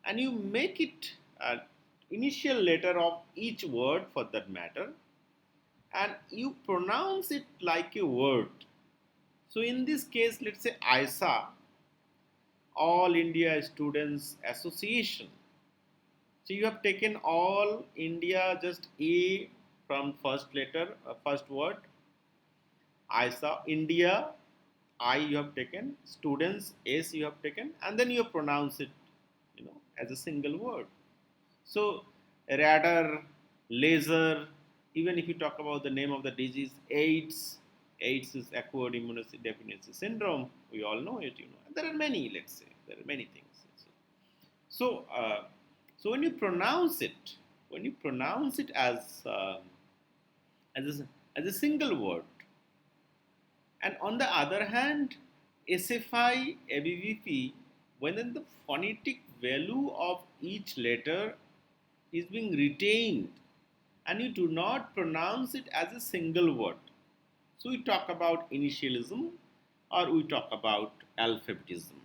and you make it initial letter of each word for that matter, and you pronounce it like a word. So, in this case, let's say ISA, All India Students Association. So, you have taken All India, just A from first letter, first word, ISA, India, I you have taken, students S you have taken, and then you pronounce it, as a single word. So radar, laser, even if you talk about the name of the disease, AIDS is acquired immunodeficiency syndrome. We all know it. And there are many, let's say, there are many things. So, so when you pronounce it as a single word, and on the other hand, SFI, ABVP, when then the phonetic value of each letter is being retained and you do not pronounce it as a single word. So we talk about initialism or we talk about alphabetism.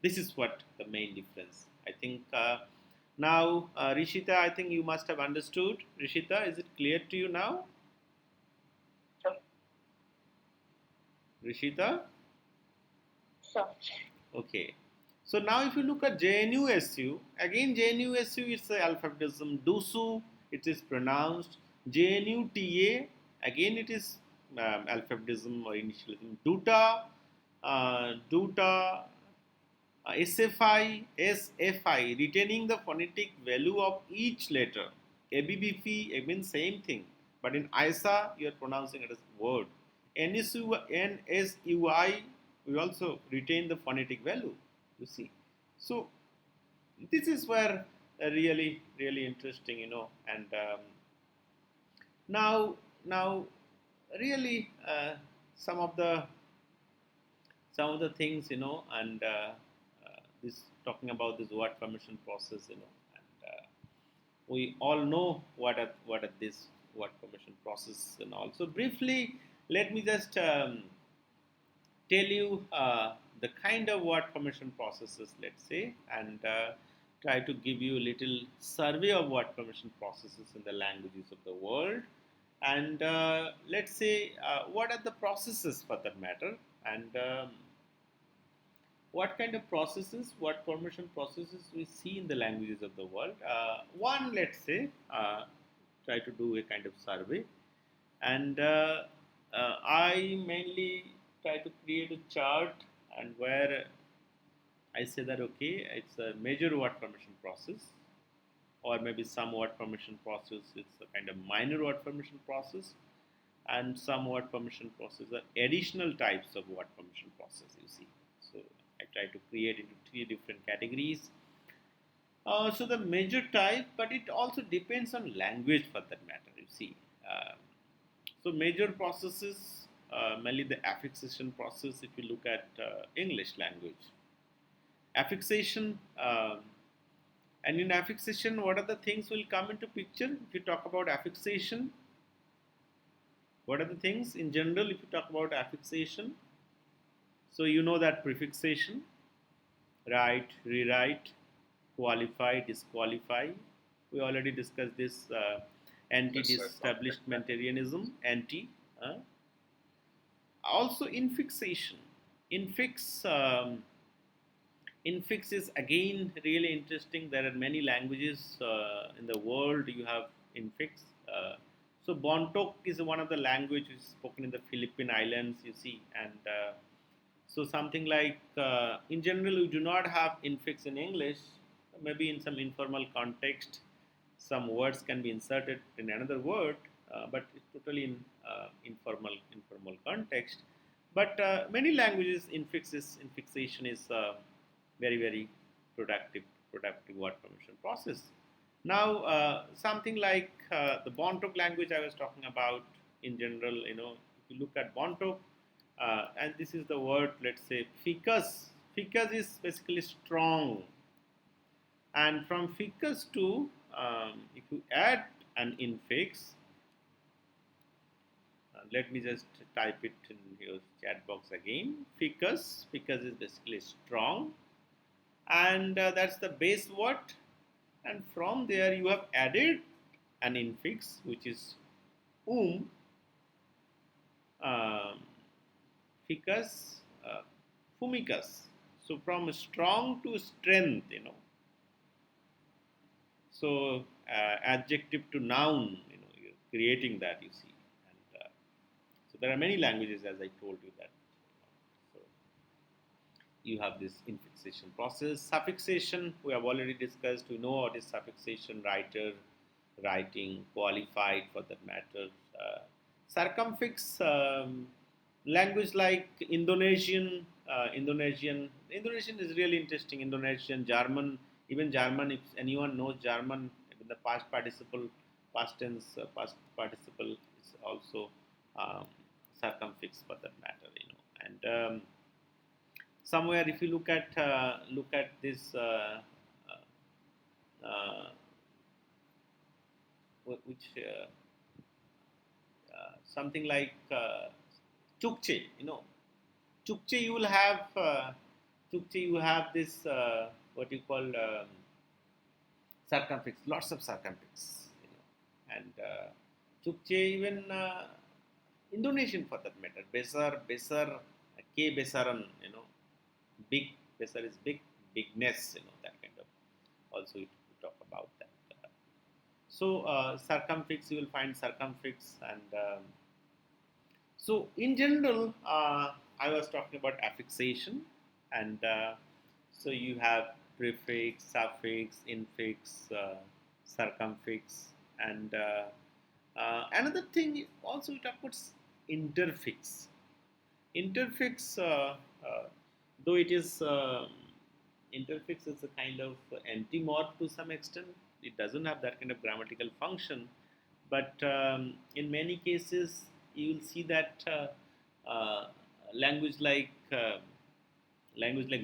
This is what the main difference. I think now, Rishita, I think you must have understood. Rishita, is it clear to you now? Rishita? So, Okay. So now if you look at JNUSU, again JNUSU is the alphabetism. DUSU, it is pronounced. JNUTA, again it is alphabetism or initialism. DUTA, SFI, retaining the phonetic value of each letter. ABBP, again same thing. But in ISA, you are pronouncing it as word. NSUI, we also retain the phonetic value, you see. So this is where really, really interesting, and now really some of the things, and this talking about this word formation process, and we all know what are this word formation process and all. So briefly, let me just tell you the kind of word formation processes, let's say, and try to give you a little survey of word formation processes in the languages of the world. And let's say, what are the processes for that matter, and what kind of processes, what formation processes we see in the languages of the world. One, let's say, try to do a kind of survey, and I mainly try to create a chart, and where I say that okay, it's a major word formation process, or maybe some word formation process. It's a kind of minor word formation process, and some word formation process are additional types of word formation process. You see, so I try to create into three different categories. So the major type, but it also depends on language for that matter. You see, so major processes, mainly the affixation process. If you look at English language, affixation, and in affixation, what are the things will come into picture? If you talk about affixation, what are the things in general? If you talk about affixation, so you know that prefixation, write, rewrite, qualify, disqualify. We already discussed this Yes, sir. anti-disestablishmentarianism, anti. Also infixation. Infix, infix is again really interesting. There are many languages in the world you have infix. So Bontoc is one of the languages spoken in the Philippine Islands, you see, and so something like, in general, we do not have infix in English. Maybe in some informal context, some words can be inserted in another word, but it's totally in informal context. But many languages infixation is very productive word formation process. Now, something like the Bontoc language I was talking about in general, if you look at Bontoc, and this is the word, let's say, ficus. Ficus is basically strong. And from ficus to, if you add an infix, let me just type it in your chat box again. Ficus is basically strong. And that's the base word. And from there, you have added an infix, which is um, ficus, fumicus. So from strong to strength, So adjective to noun, you're creating that, you see. And so there are many languages, as I told you that. So you have this infixation process. Suffixation, we have already discussed. We know what is suffixation: writer, writing, qualified for that matter. Circumfix, language like Indonesian is really interesting. Indonesian, German, even German. If anyone knows German, even the past tense, past participle is also um, circumfix for that matter. And somewhere if you look at this uh, which something like chukche, chukche, you have this what you call circumfix, lots of circumfix, and chukche, even Indonesian for that matter, besar, k besaran, big, besar is big, bigness, that kind of, also we talk about that. So circumfix, you will find circumfix, and so in general, I was talking about affixation, and so you have prefix, suffix, infix, circumfix, and another thing also we talk about interfix. Interfix, though it is interfix is a kind of anti-morph to some extent. It doesn't have that kind of grammatical function, but in many cases you will see that language like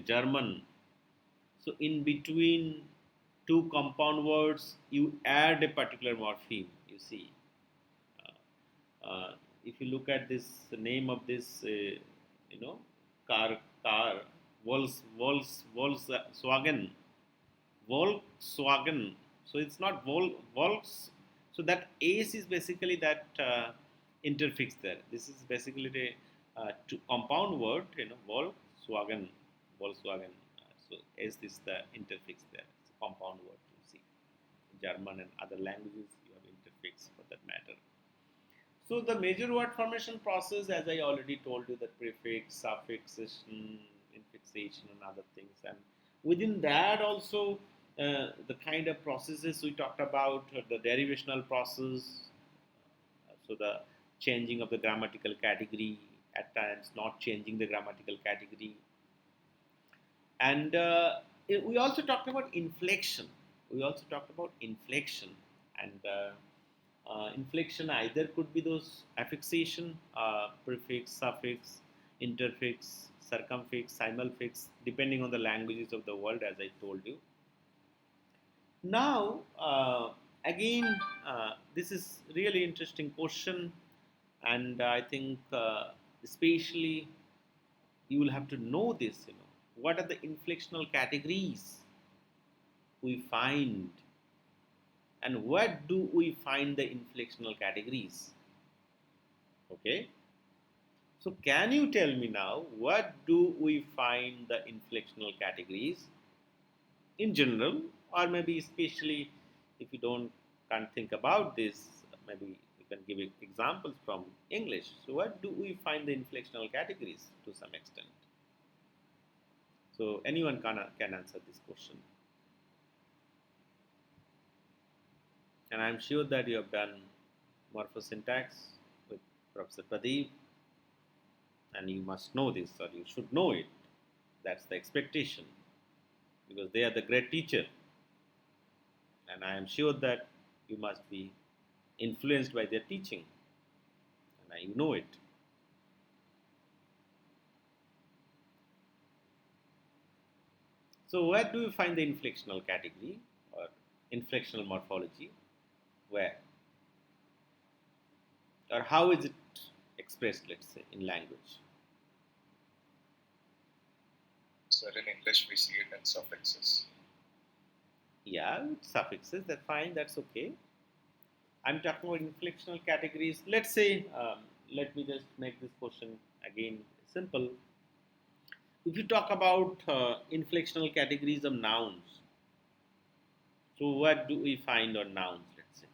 German. So in between two compound words, you add a particular morpheme. You see, if you look at this name of this, car, Volkswagen, Volkswagen. So it's not Volks. So that ace is basically that interfix there. This is basically the compound word, Volkswagen, Volkswagen. So ace is the interfix there. It's a compound word. You see, German and other languages you have interfix for that matter. So the major word formation process, as I already told you, the prefix, suffixation, infixation, and other things, and within that also the kind of processes we talked about, the derivational process, so the changing of the grammatical category at times, not changing the grammatical category, and we also talked about inflection. We also talked about inflection, and inflection either could be those affixation, prefix, suffix, interfix, circumfix, simulfix, depending on the languages of the world, as I told you. Now, again, this is really interesting question, and I think especially you will have to know this. What are the inflectional categories we find, and where do we find the inflectional categories? Okay. So, can you tell me now what do we find the inflectional categories in general, or maybe especially if you can't think about this, maybe you can give examples from English. So, what do we find the inflectional categories to some extent? So, anyone can answer this question, and I am sure that you have done morphosyntax with Professor Pradeep, and you must know this, or you should know it. That's the expectation, because they are the great teacher, and I am sure that you must be influenced by their teaching, and you know it. So, where do you find the inflectional category or inflectional morphology? Where, or how is it expressed, let's say, in language? So in English, we see it in suffixes. Yeah, suffixes, that's fine, that's okay. I'm talking about inflectional categories. Let's say, let me just make this question again simple. If you talk about inflectional categories of nouns, so what do we find on nouns, let's say?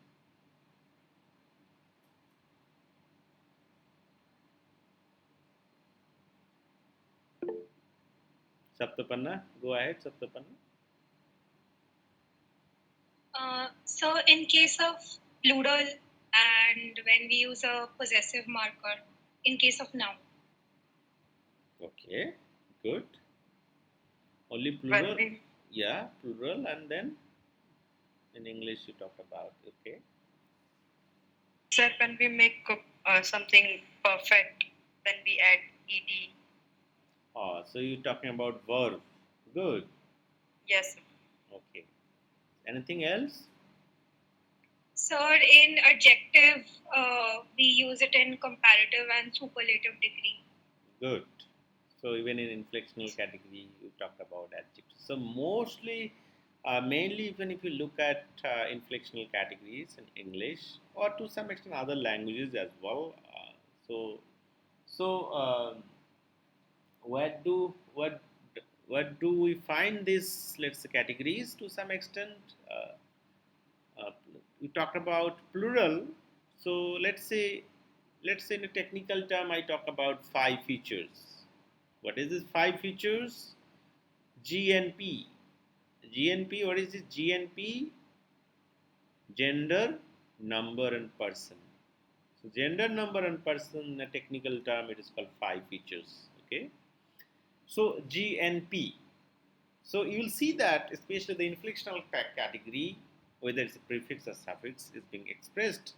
Saptapanna, go ahead, Saptapanna. So, in case of plural and when we use a possessive marker, in case of noun. Okay, good. Only When plural? we, Yeah, plural, and then in English you talk about. Okay. sir, when we make something perfect, then we add ed. Oh, so you're talking about verb. Good. Yes, sir. Okay. Anything else? So, in adjective, we use it in comparative and superlative degree. Good. So even in inflectional category, you talked about adjectives. So mostly, mainly even if you look at inflectional categories in English or to some extent other languages as well. So so what what do we find these, let's say, categories to some extent? Uh, we talked about plural. So let's say in a technical term, I talk about five features. What is this five features? GNP. GNP, what is this? GNP, gender, number, and person. So, gender, number, and person, in a technical term, it is called five features. Okay. So, GNP. So, you will see that, especially the inflectional category, whether it's a prefix or suffix, is being expressed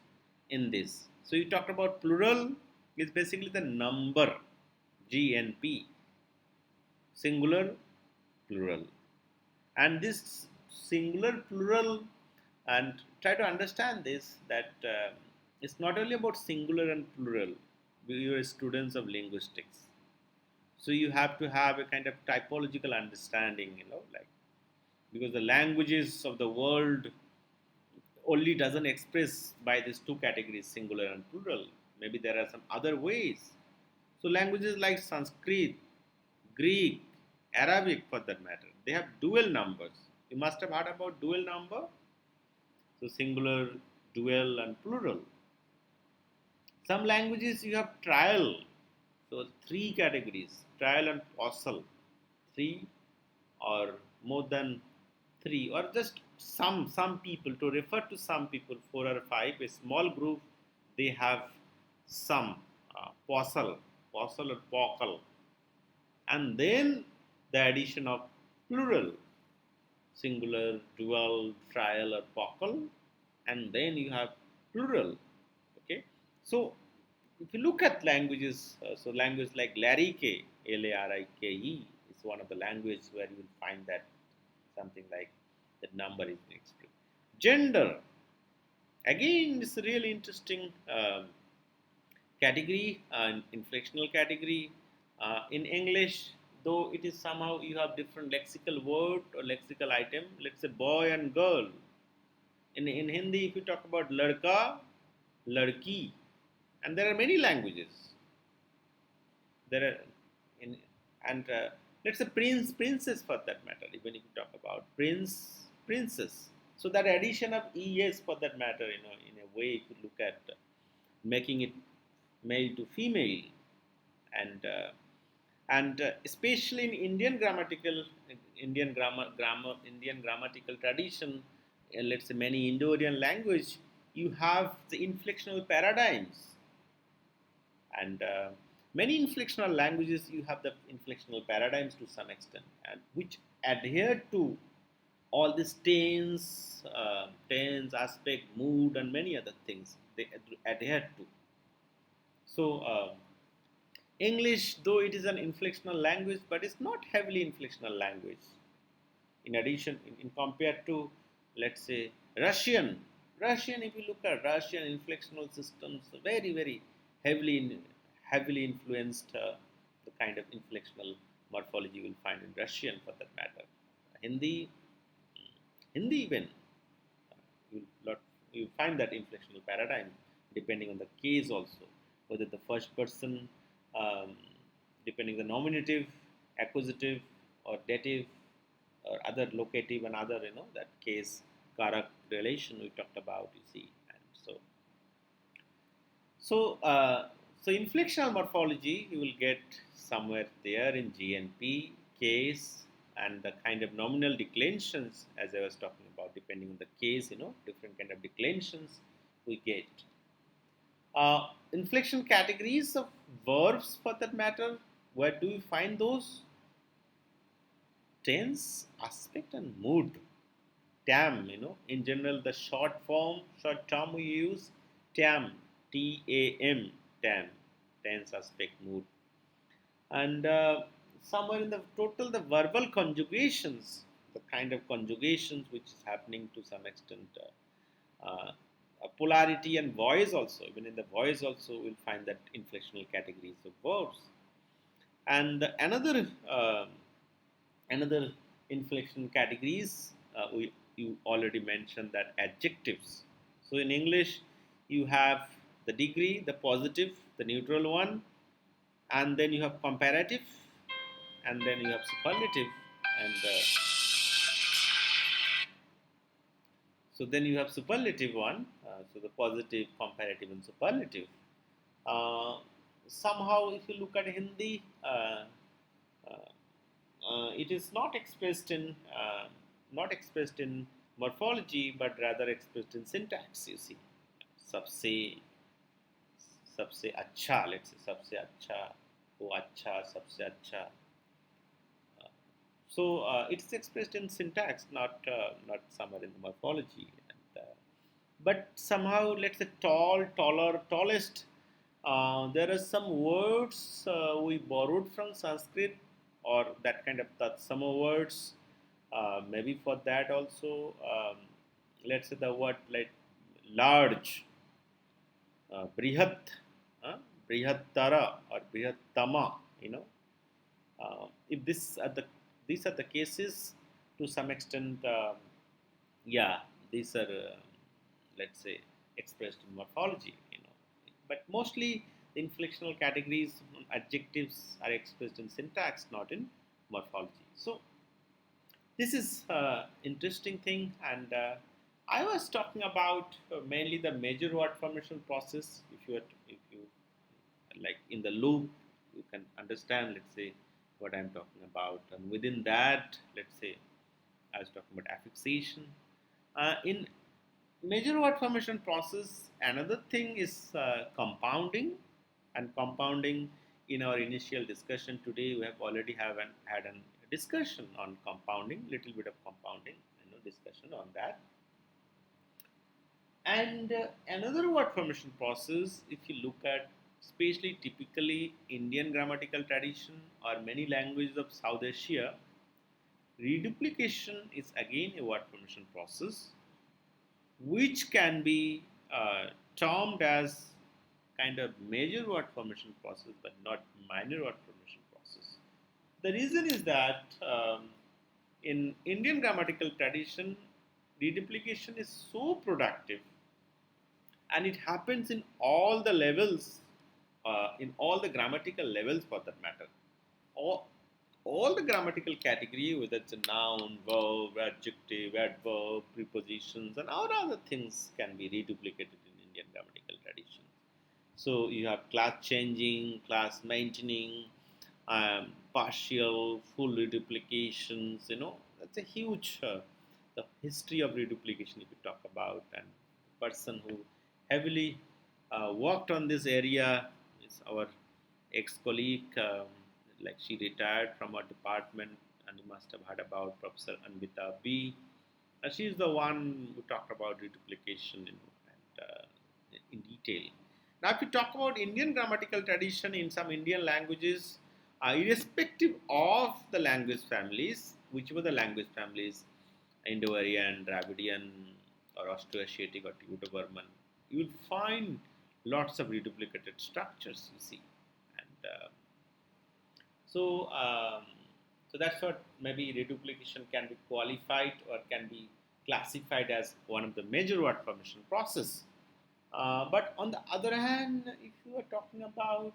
in this. So, you talked about plural, is basically the number, GNP, singular, plural. And this singular plural, and try to understand this, that it's not only about singular and plural. You are students of linguistics, so you have to have a kind of typological understanding, like, because the languages of the world only doesn't express by these two categories, singular and plural. Maybe there are some other ways. So languages like Sanskrit, Greek, Arabic, for that matter, they have dual numbers. You must have heard about dual number. So singular, dual, and plural. Some languages you have trial. So three categories: trial and posal. Three or more than three, or just some people, to refer to some people, four or five, a small group, they have some posal, posal or pocal, and then the addition of plural, singular, dual, trial, or pocal, and then you have plural. Okay, so if you look at languages, so language like Larike, Larike, is one of the languages where you will find that something like the number is being expressed. Gender, again, is a really interesting category, inflectional category. In English, though it is somehow you have different lexical word or lexical item, let's say boy and girl. In Hindi, if you talk about ladka, ladki, and there are many languages. There are in and let's say prince, princess, for that matter. Even if you talk about prince, princess, so that addition of es, for that matter, in a way, if you look at making it male to female, and especially in Indian grammatical tradition, let's say many Indo-Aryan language, you have the inflectional paradigms, and many inflectional languages, you have the inflectional paradigms to some extent, and which adhere to all these tense, aspect, mood, and many other things they adhere to. So English, though it is an inflectional language, but it's not heavily inflectional language. In addition, in compared to, let's say, Russian, if you look at Russian inflectional systems, very heavily influenced the kind of inflectional morphology you will find in Russian, for that matter. Hindi, Hindi even you lot you find that inflectional paradigm depending on the case also, whether the first person, um, depending the nominative, accusative, or dative, or other locative, and other, that case karak relation we talked about, you see. And so so inflectional morphology you will get somewhere there in GNP, case and the kind of nominal declensions as I was talking about, depending on the case, different kind of declensions we get. Inflection categories of verbs for that matter, where do you find those? Tense, aspect, and mood. TAM, in general, the short term we use TAM, TAM, TAM, tense, aspect, mood. And somewhere in the total, the verbal conjugations, the kind of conjugations which is happening to some extent, polarity and voice also, even in the voice also, we'll find that inflectional categories of verbs. And another inflection categories, you already mentioned that adjectives. So in English, you have the degree, the positive, the neutral one, and then you have comparative, and then you have superlative, and so then you have superlative one. So the positive, comparative, and superlative. Uh, Somehow, if you look at Hindi, it is not expressed in morphology, but rather expressed in syntax. You see, सबसे सबसे अच्छा, let's say सबसे अच्छा, वो अच्छा, सबसे अच्छा. So it is expressed in syntax, not somewhere in the morphology. And, but somehow, let's say tall, taller, tallest. There are some words we borrowed from Sanskrit, or that kind of some words. Maybe for that also, let's say the word like large, brihat, brihattara or brihattama. If these are the cases, to some extent, yeah, these are let's say expressed in morphology. But mostly the inflectional categories, adjectives are expressed in syntax, not in morphology. So this is interesting thing, and I was talking about mainly the major word formation process. If you like in the loop, you can understand, let's say, what I'm talking about, and within that, let's say, I was talking about affixation. In major word formation process, another thing is compounding. And compounding, in our initial discussion today, we have already had a discussion on compounding, little bit of compounding, discussion on that. And another word formation process, if you look at, especially typically Indian grammatical tradition or many languages of South Asia, reduplication is again a word formation process which can be termed as kind of major word formation process but not minor word formation process. The reason is that in Indian grammatical tradition, reduplication is so productive, and it happens in all the levels, in all the grammatical levels for that matter. All, all the grammatical category, whether it's a noun, verb, adjective, adverb, prepositions, and all other things can be reduplicated in Indian grammatical tradition. So you have class changing, class maintaining, partial, full reduplications. That's a huge the history of reduplication. If you talk about, and the person who heavily worked on this area is our ex-colleague. Like she retired from our department, and you must have heard about Professor Anvita B. She is the one who talked about reduplication, and in detail. Now, if you talk about Indian grammatical tradition in some Indian languages, irrespective of the language families, whichever the language families, Indo-Aryan, Dravidian, or Austroasiatic or Tibeto-Burman, you will find lots of reduplicated structures. You see, and so, so that's what maybe reduplication can be qualified or can be classified as one of the major word formation process. But on the other hand, if you are talking about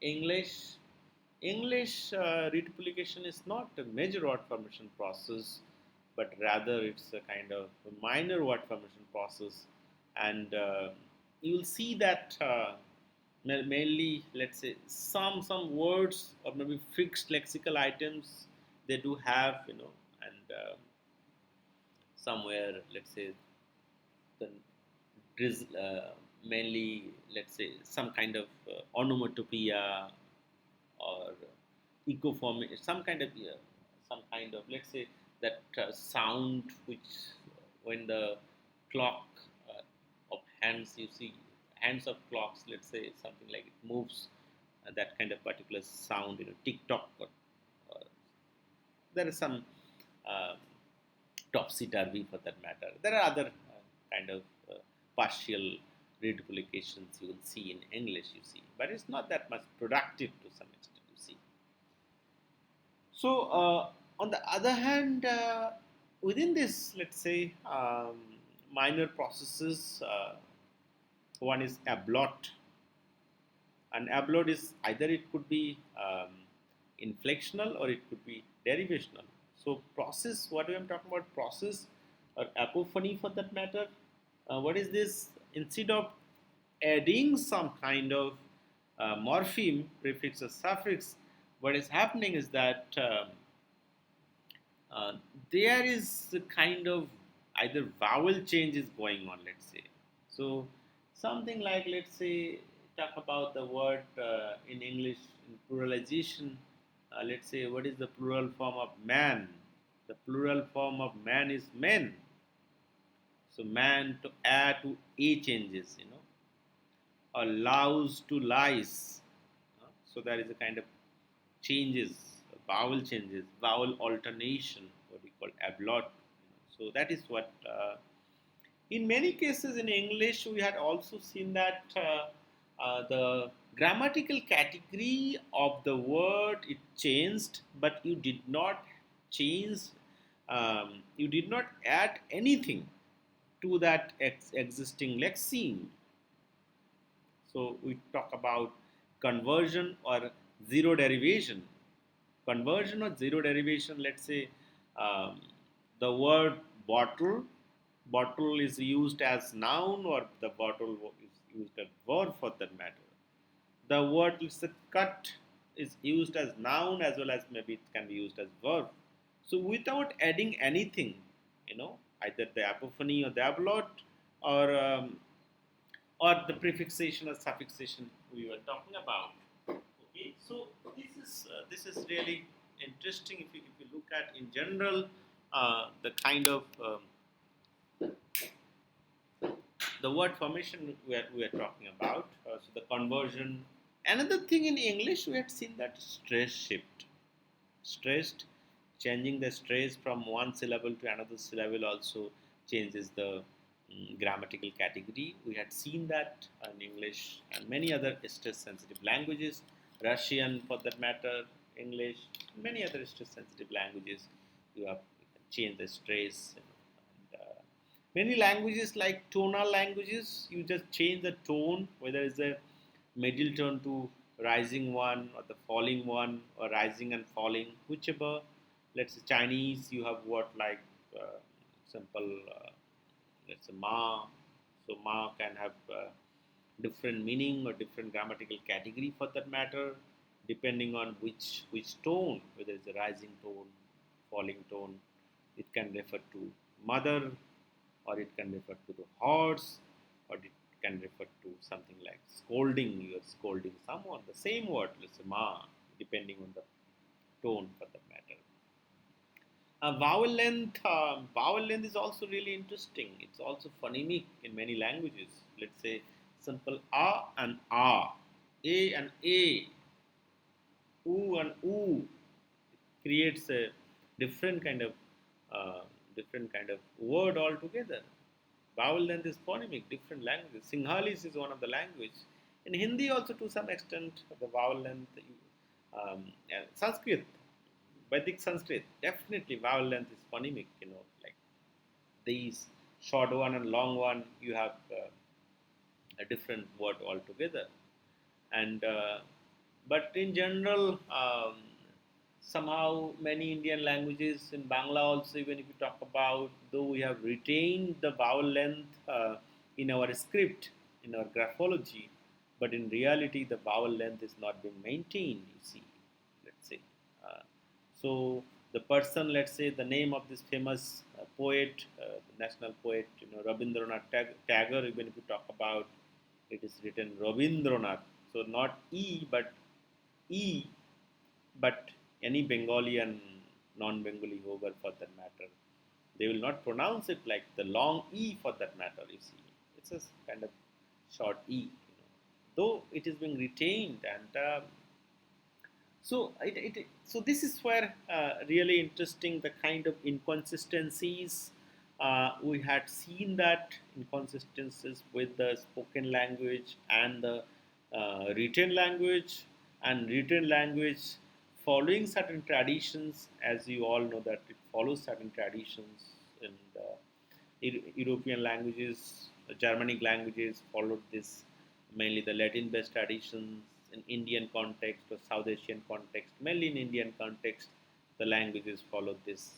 English, reduplication is not a major word formation process, but rather it's a kind of a minor word formation process, and you will see that. mainly, let's say, some words or maybe fixed lexical items they do have, and somewhere, let's say, the mainly, let's say, some kind of onomatopoeia or ecoform, some kind of, let's say, that sound which, when the clock of hands, you see, hands of clocks, let's say, something like it moves, that kind of particular sound, tick tock, or there is some uh, topsy turvy for that matter. There are other kind of partial reduplications you will see in English, you see, but it's not that much productive to some extent, you see. So, on the other hand, within this, let's say, minor processes, one is ablot. And ablot is either it could be inflectional or it could be derivational. So, process, what I'm talking about, process or apophony for that matter, what is this? Instead of adding some kind of morpheme, prefix or suffix, what is happening is that there is a kind of either vowel change is going on, let's say. So something like, let's say, talk about the word in English in pluralization. Let's say, what is the plural form of man? The plural form of man is men. So man to add to a changes, or louse to lies. So there is a kind of changes, vowel changes, vowel alternation, what we call ablot. So that is what. In many cases in English, we had also seen that the grammatical category of the word it changed, but you did not change. You did not add anything to that existing lexeme. So we talk about conversion or zero derivation. Conversion or zero derivation, let's say, um, the word bottle, bottle is used as noun or the bottle is used as verb for that matter. The word is a cut is used as noun as well as maybe it can be used as verb. So without adding anything, either the apophony or the ablot, or the prefixation or suffixation we were talking about. Okay, so this is really interesting if you look at in general the kind of the word formation we are talking about. So the conversion. Another thing in English we had seen that stress shift, stressed, changing the stress from one syllable to another syllable also changes the grammatical category. We had seen that in English and many other stress sensitive languages, Russian for that matter, English, many other stress sensitive languages. You can change the stress. And, many languages like tonal languages, you just change the tone, whether it's a middle tone to rising one or the falling one or rising and falling, whichever. Let's say Chinese, you have what like simple, let's say ma. So ma can have different meaning or different grammatical category for that matter, depending on which tone, whether it's a rising tone, falling tone. It can refer to mother, or it can refer to the horse, or it can refer to something like scolding. You are scolding someone. The same word, let's say ma, depending on the tone for that matter. Vowel length is also really interesting. It's also phonemic in many languages. Let's say simple and a and a, oo and oo creates a different kind of uh, different kind of word altogether. Vowel length is phonemic, different languages. Sinhalese is one of the language. In Hindi also to some extent the vowel length. Sanskrit, Vedic Sanskrit, definitely vowel length is phonemic. Like these short one and long one, you have a different word altogether. And but in general, somehow many Indian languages in Bangla also, even if you talk about, though we have retained the vowel length in our script, in our graphology, but in reality the vowel length is not being maintained, you see, let's say. uh, so the person, let's say the name of this famous poet, the national poet, Rabindranath Tagore, even if you talk about, it is written Rabindranath, so not E, but any Bengali and non-Bengali, whoever for that matter, they will not pronounce it like the long E for that matter. You see, it's a kind of short E, though it is being retained, and so this is where really interesting the kind of inconsistencies we had seen, that inconsistencies with the spoken language and the written language, and written language following certain traditions, as you all know that it follows certain traditions in the European languages, Germanic languages followed this, mainly the Latin-based traditions. In Indian context or South Asian context, mainly in Indian context, the languages follow this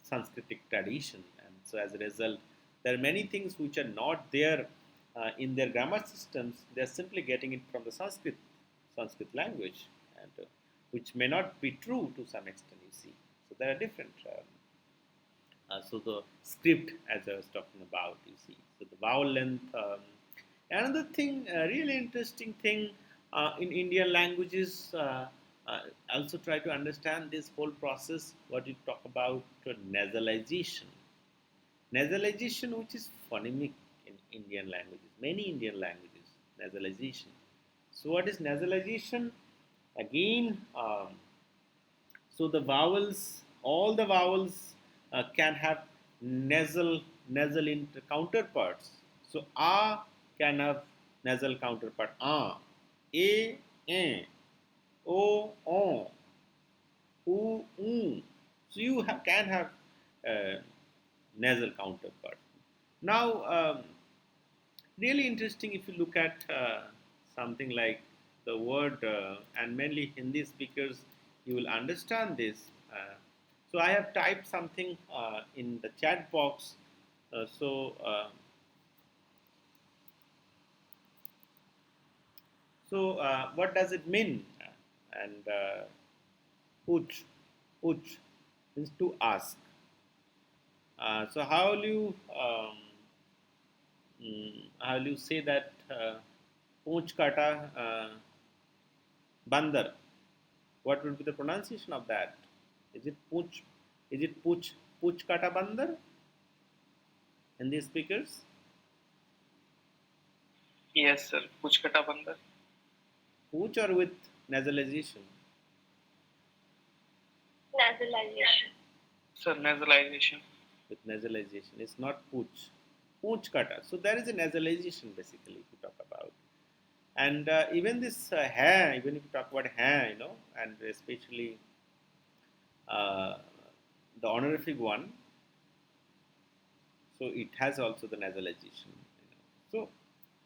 Sanskritic tradition, and so as a result, there are many things which are not there in their grammar systems. They are simply getting it from the Sanskrit language, and which may not be true to some extent. You see, so there are different. So the script, as I was talking about, you see, so the vowel length. Another thing, really interesting thing in Indian languages, also try to understand this whole process. What you talk about nasalization, nasalization, which is phonemic in Indian languages, many Indian languages, nasalization. So what is nasalization? Again, so the vowels, all the vowels can have nasal counterparts. So a can have nasal counterpart a, o, u. So you can have uh, nasal counterpart. Now, really interesting if you look at something like the word, and mainly Hindi speakers, you will understand this. So I have typed something in the chat box. So what does it mean? And uch, uch means to ask. So how will you say that poach kata bandar? What would be the pronunciation of that? Is it pooch? Is it pooch kata bandar? Hindi speakers? Yes, sir. Puchkata bandar. Pooch or with nasalization? Nasalization. Sir, nasalization. With nasalization. It's not pooch. Pooch kata. So there is a nasalization basically if you talk about. And even this hair, even if you talk about hair, and especially uh, the honorific one, so it has also the nasalization. So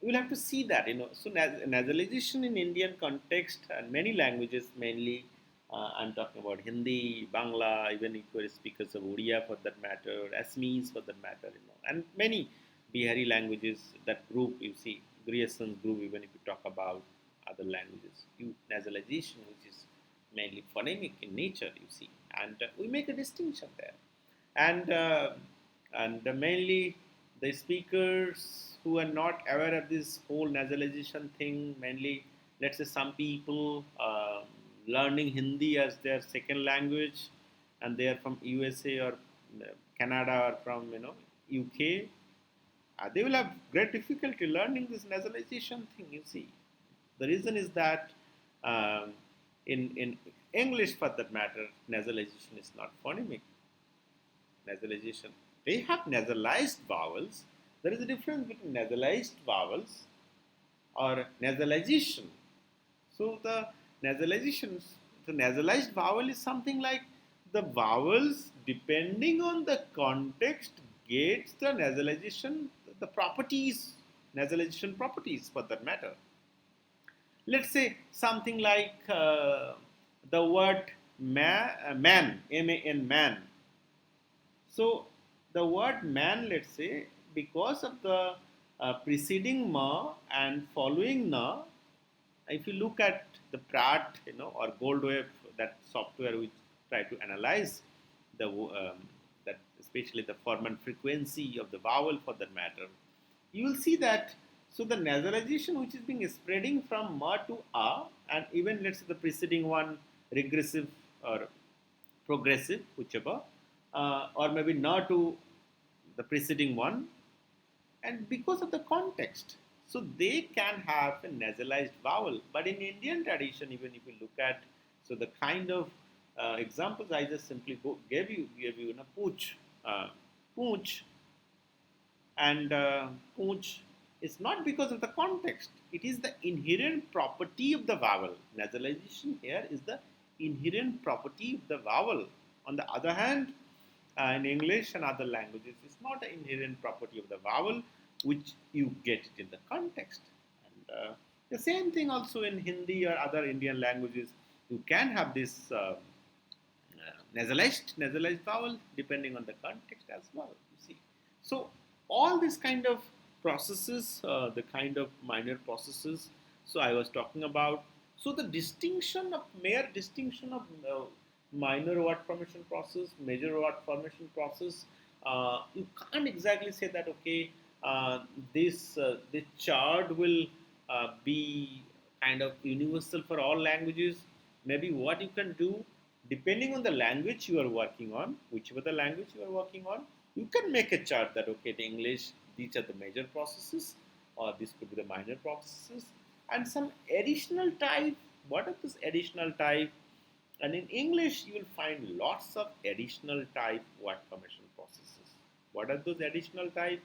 you will have to see that. So nasalization in Indian context and many languages, mainly I'm talking about Hindi, Bangla, even if you are speakers of Odia for that matter, Assamese for that matter, and many Bihari languages, that group you see, Grierson's group, even if you talk about other languages, nasalization, which is mainly phonemic in nature, you see, and we make a distinction there, and mainly the speakers who are not aware of this whole nasalization thing, mainly let's say some people learning Hindi as their second language, and they are from USA or Canada or from UK, they will have great difficulty learning this nasalization thing. You see, the reason is that in English, for that matter, nasalization is not phonemic nasalization. They have nasalized vowels. There is a difference between nasalized vowels or nasalization. So the nasalized vowel is something like the vowels, depending on the context, gets the nasalization, the properties, nasalization properties for that matter. Let's say something like the word man, man, man. So the word man, let's say, because of the preceding ma and following na. If you look at the Pratt, or Goldwave, that software which try to analyze the that especially the form and frequency of the vowel for that matter, you will see that so the nasalization which is being spreading from ma to a, and even let's say the preceding one regressive or progressive, whichever, or maybe na to the preceding one, and because of the context, so they can have a nasalized vowel. But in Indian tradition, even if you look at so the kind of examples I just simply gave you in a pooch, and pooch is not because of the context. It is the inherent property of the vowel. Nasalization here is the inherent property of the vowel. On the other hand, in English and other languages, it's not an inherent property of the vowel, which you get it in the context. And the same thing also in Hindi or other Indian languages, you can have this nasalized vowel depending on the context as well. You see, so all these kind of processes, the kind of minor processes. So I was talking about. So the distinction of mere distinction of minor word formation process, major word formation process. You can't exactly say that okay, this chart will be kind of universal for all languages. Maybe what you can do, depending on the language you are working on, whichever the language you are working on, you can make a chart that okay, the English, these are the major processes, or this could be the minor processes, and some additional type. What are those additional type? And in English, you will find lots of additional type word formation processes. What are those additional type?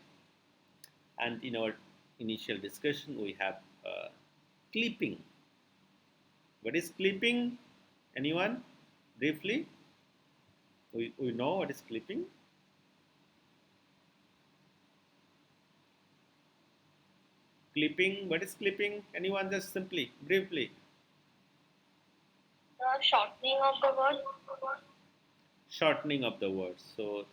And in our initial discussion, we have clipping. What is clipping? Anyone? Briefly, we know what is clipping. Clipping, what is clipping? Anyone, just simply, briefly. The shortening of the word. Shortening of the words. So,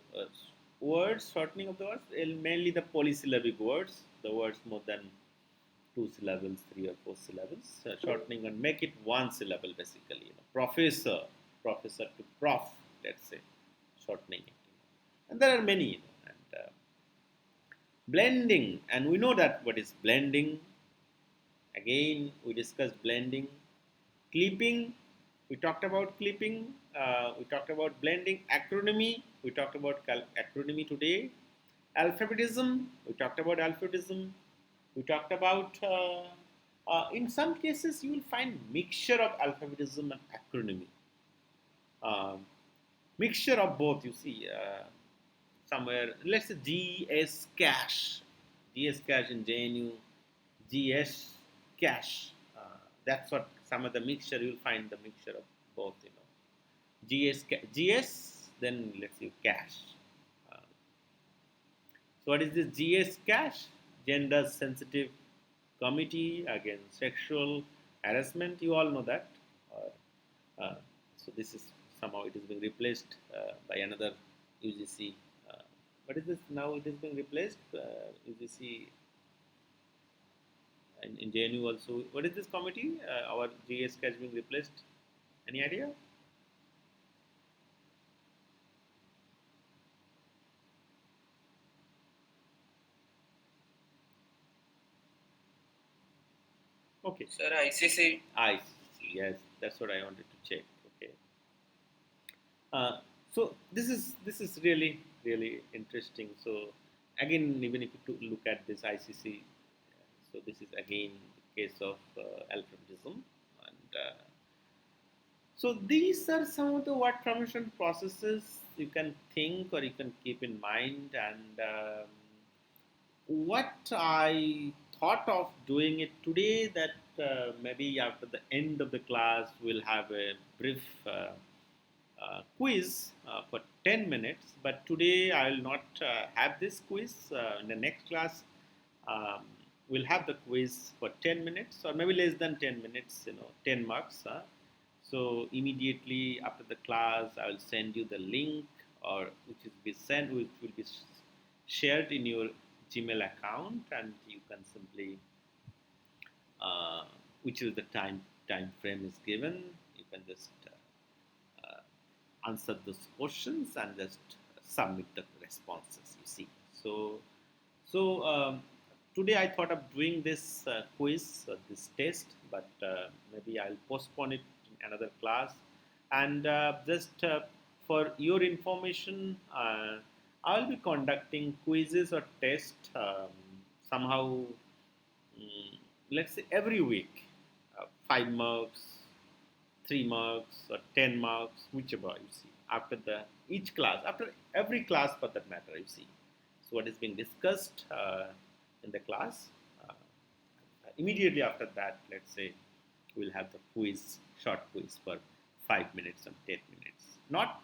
words, shortening of the words, mainly the polysyllabic words, the words more than two syllables, three or four syllables, shortening and make it one syllable basically. Professor, professor to prof, let's say, shortening it. And there are many. And blending, and we know that what is blending. Again, we discussed blending. Clipping, we talked about clipping. We talked about blending. Acronymy, we talked about acronymy today. Alphabetism, we talked about alphabetism. We talked about, in some cases, you will find mixture of alphabetism and acronymy. Um, Mixture of both, you see. Somewhere, let's say GS cash. GS cash in JNU, GS cash. That's what some of the mixture you'll find the mixture of both. GS, then let's say cash. Uh, so what is this GS cash? Gender sensitive committee against sexual harassment. You all know that. Uh, so this is somehow it is being replaced by another UGC. Uh, what is this now? It is being replaced UGC in JNU also. What is this committee? Our GS has been replaced. Any idea? Okay. Sir, ICC. I see. Yes, that's what I wanted to check. Okay. Uh, so this is really interesting. So again, even if you look at this ICC, so this is again the case of alphabetism, and so these are some of the word formation processes you can think or you can keep in mind. And what I thought of doing it today, that maybe after the end of the class we'll have a brief quiz for 10 minutes. But today I will not have this quiz. In the next class, um, we'll have the quiz for 10 minutes or maybe less than 10 minutes, 10 marks. So immediately after the class, I will send you the link, or which will be shared in your Gmail account, and you can simply, uh, which is the time frame is given. You can just answer those questions and just submit the responses. You see, so today I thought of doing this quiz, this test, but maybe I'll postpone it in another class. And just for your information, I'll be conducting quizzes or tests somehow, mm, let's say every week, 5 marks, 3 marks, or 10 marks, whichever you see. After the each class, after every class for that matter, you see. So what is being discussed in the class. Immediately after that, let's say we'll have the quiz, short quiz for 5 minutes and 10 minutes. Not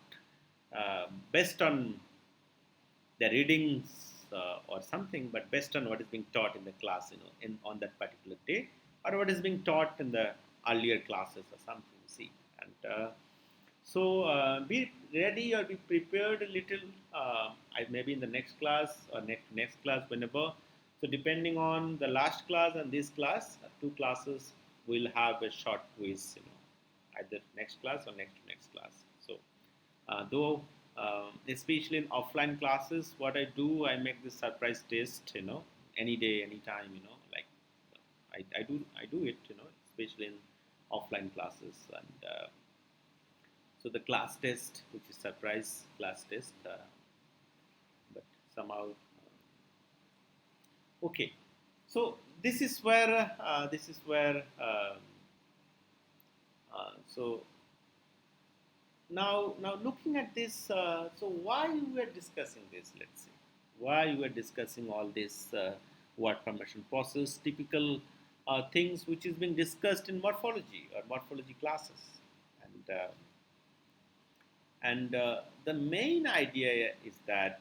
based on the readings or something, but based on what is being taught in the class, in on that particular day, or what is being taught in the earlier classes or something. See, and be ready or be prepared a little. Maybe in the next class or next class, whenever. So depending on the last class and this class, 2 classes, we'll have a short quiz. Either next class or next class. So though especially in offline classes, what I do, I make this surprise test. Any day, anytime. Like I do it. Especially in offline classes, and so the class test, which is surprise class test, but somehow okay. So so now looking at this, so why we are discussing this? Let's see why we are discussing all this word formation process, typical things which is being discussed in morphology or morphology classes, and the main idea is that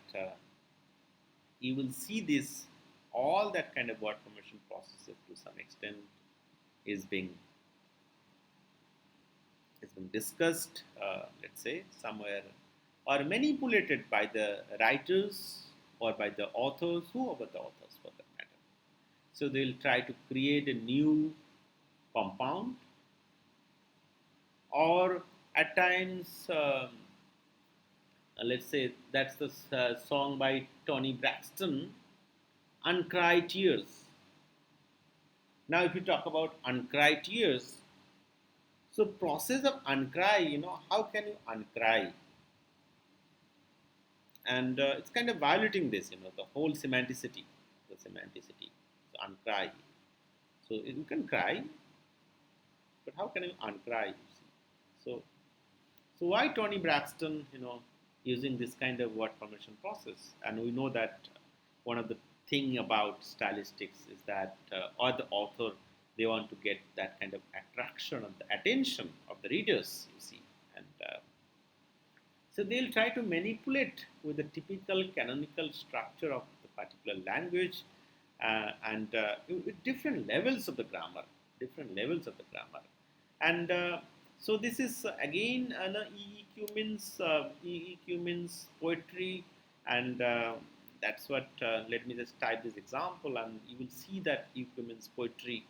you will see this all that kind of word formation processes to some extent is being discussed, let's say somewhere, or manipulated by the writers or by the authors, whoever the authors for that matter. So they'll try to create a new compound, or at times, let's say that's the song by Tony Braxton, Uncry Tears. Now, if you talk about uncry tears, so process of uncry, how can you uncry? And it's kind of violating this, the whole semanticity. So uncry. So you can cry, but how can you uncry? You see? So why Tony Braxton, using this kind of word formation process? And we know that one of the thing about stylistics is that, or the author, they want to get that kind of attraction of the attention of the readers. You see, and so they'll try to manipulate with the typical canonical structure of the particular language, and with different levels of the grammar, and so this is again EEQ means poetry, and that's what. Let me just type this example, and you will see that EEQ means poetry,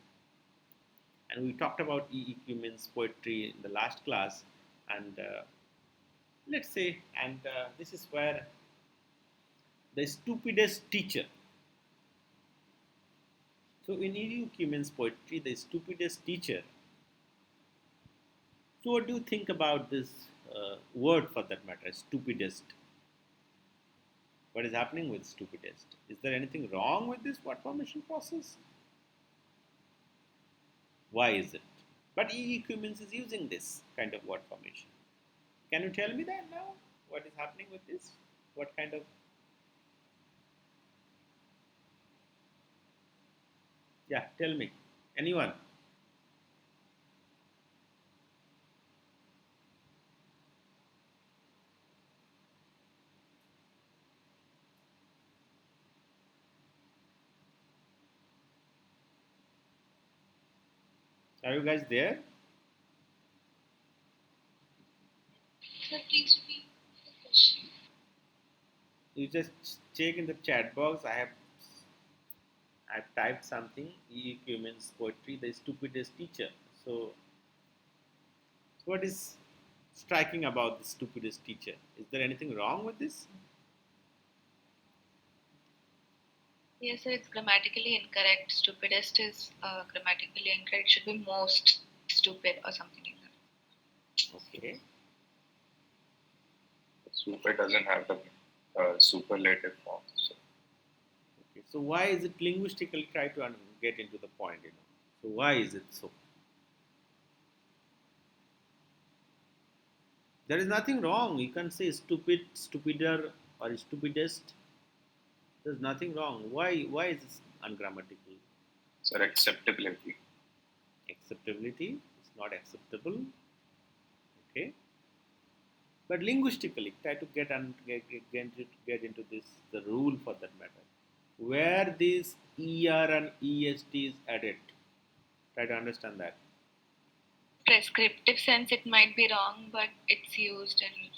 and we talked about EEQ means poetry in the last class, and let's say, and this is where the stupidest teacher. So in EEQ means poetry, the stupidest teacher. So what do you think about this word for that matter, stupidest? What is happening with stupidest? Is there anything wrong with this word formation process? Why is it? But EEQ means is using this kind of word formation. Can you tell me that now? What is happening with this? What kind of... Yeah, tell me. Anyone? Are you guys there? Sir, please repeat the question. You just check in the chat box. I have I've typed something. EQ means poetry, the stupidest teacher. So, what is striking about the stupidest teacher? Is there anything wrong with this? Yes, sir, it's grammatically incorrect. Stupidest is grammatically incorrect. Should be most stupid or something like that. Okay. Super doesn't have the superlative form. So Okay. So why is it linguistically try to get into the point? So why is it so? There is nothing wrong. You can say stupid, stupider, or stupidest. There's nothing wrong. Why is this ungrammatical? sir, acceptability. Acceptability is not acceptable. Okay. But linguistically, try to get into this the rule for that matter. Where this er and est is added, try to understand that. Prescriptive sense, it might be wrong, but it's used in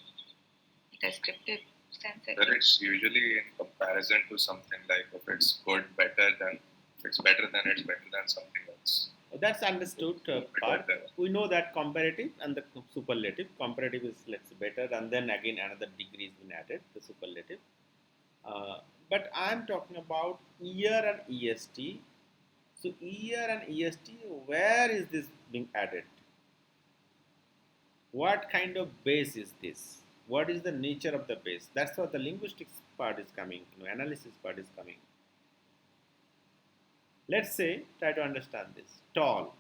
descriptive sense. Sir, it's usually in comparison to something, like if it's good, better than, if it's better than, it's better than something else. That's understood part. We know that comparative and the superlative. Comparative is let's say better, and then again another degree has been added, the superlative. But I am talking about ear and est. So ear and est, where is this being added? What kind of base is this? What is the nature of the base? That's what the linguistics part is coming, analysis part is coming. Let's say, try to understand this. Tall.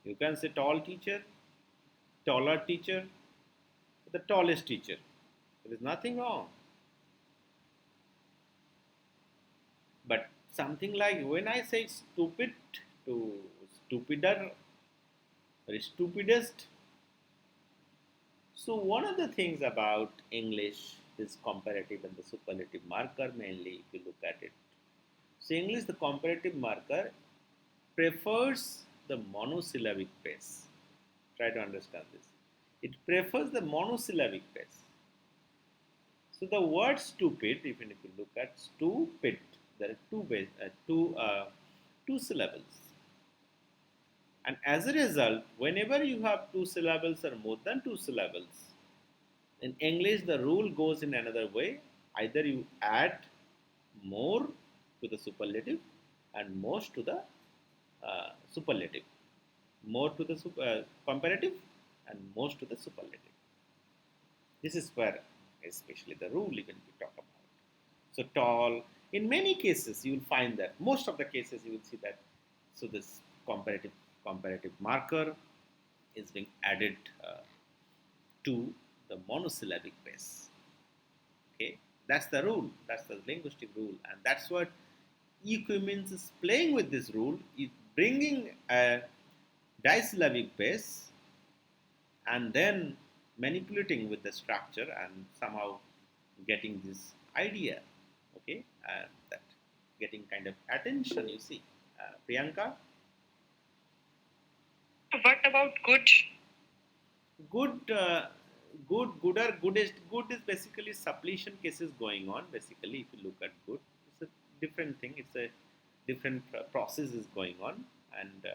You can say tall teacher, taller teacher, the tallest teacher. There is nothing wrong. But something like when I say stupid to stupider or stupidest, so one of the things about English is comparative and the superlative marker mainly if you look at it. So English, the comparative marker prefers the monosyllabic pace. Try to understand this. It prefers the monosyllabic pace. So the word stupid, even if you look at stupid, there are two syllables. And as a result, whenever you have two syllables or more than two syllables, in English the rule goes in another way. Either you add more to the superlative and most to the superlative. More to the comparative and most to the superlative. This is where especially the rule even we talk about. So tall, in many cases you will find that, most of the cases you will see that, so this comparative marker is being added to the monosyllabic base. Okay, that's the rule, that's the linguistic rule, and that's what EQ is playing with this rule, is bringing a disyllabic base and then manipulating with the structure and somehow getting this idea, okay, that getting kind of attention, you see. Priyanka? What about good? Good, gooder, goodest. Good is basically suppletion cases going on. Basically, if you look at good, it's a different thing. It's a different process is going on, and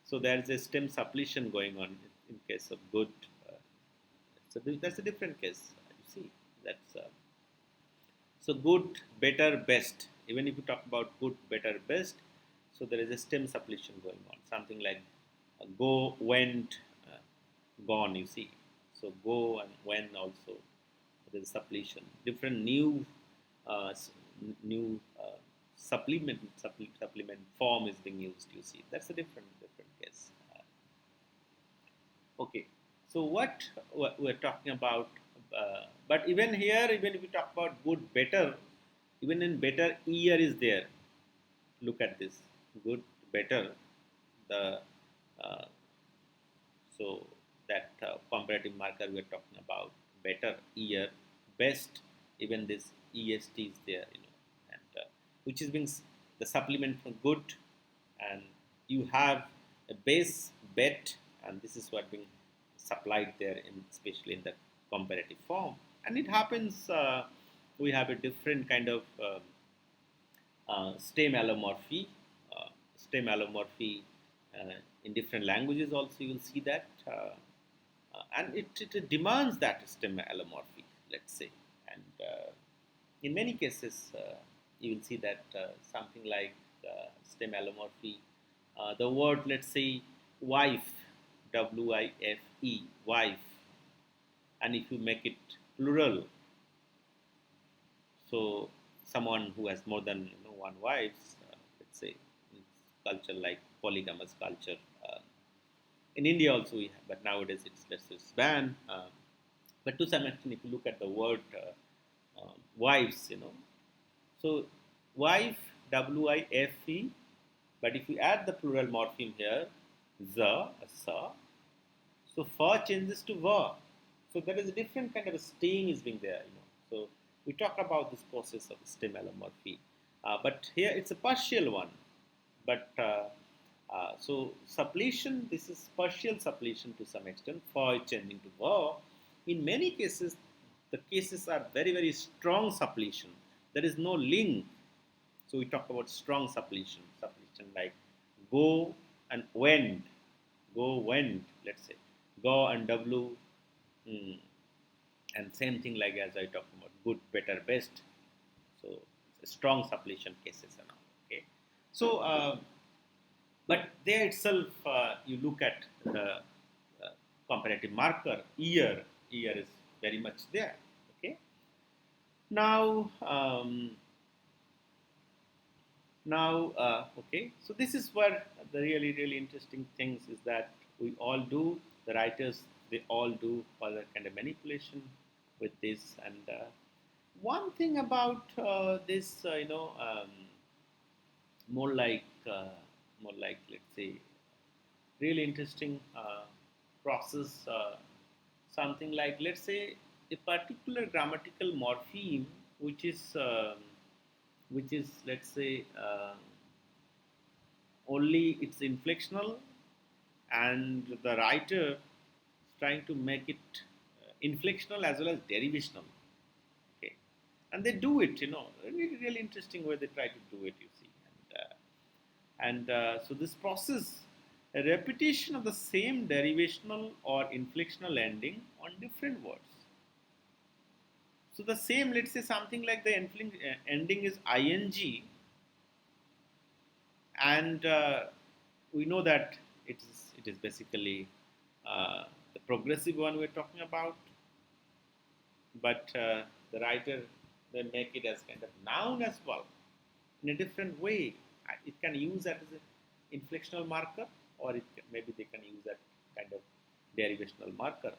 so there is a stem suppletion going on in case of good. So that's a different case. You see, that's so good, better, best. Even if you talk about good, better, best, so there is a stem suppletion going on. Something like go, went, gone. You see, so go and when also there is suppletion. Different new new supplement form is being used. You see, that's a different case. Okay, so what we're talking about, but even here, even if we talk about good, better, even in better, ear is there. Look at this, good, better, the uh, so that comparative marker we're talking about, better, ear, best, even this est is there, and which is being the supplement from good, and you have a base bet, and this is what being supplied there, in especially in the comparative form, and it happens. We have a different kind of stem allomorphy. Uh, Stem allomorphy in different languages also you will see that. And it demands that stem allomorphy, let's say. And in many cases, you will see that something like stem allomorphy, the word, let's say, wife, wife, wife, and if you make it plural, so someone who has more than one wives, let's say, in culture like polygamous culture. In India also we have, but nowadays it's banned. But to some extent, if you look at the word wives, so wife, wife, but if you add the plural morpheme here, the, sa, so fa changes to va. So there is a different kind of a sting is being there. So we talk about this process of stem allomorphy, but here it's a partial one. But so suppletion, this is partial suppletion to some extent for changing to va. In many cases, the cases are very very strong suppletion. There is no link. So we talk about strong suppletion like go and went, go went. Let's say go and w, mm, and same thing like as I talked about good, better, best. So strong suppletion cases and all. Okay, so. But there itself, you look at the comparative marker, ear is very much there. Okay. Now, okay. So this is where the really, really interesting things is that we all do, the writers, they all do further kind of manipulation with this. And one thing about this, more like, let's say, really interesting process, something like, let's say, a particular grammatical morpheme which is let's say only it's inflectional, and the writer is trying to make it inflectional as well as derivational. Okay, and they do it, really, really interesting way they try to do it, you see. And so this process, a repetition of the same derivational or inflectional ending on different words. So the same, let's say something like the ending is ing, and we know that it is basically the progressive one we're talking about, but the writer they make it as kind of noun as well in a different way. It can use that as an inflectional marker, or maybe they can use that kind of derivational marker.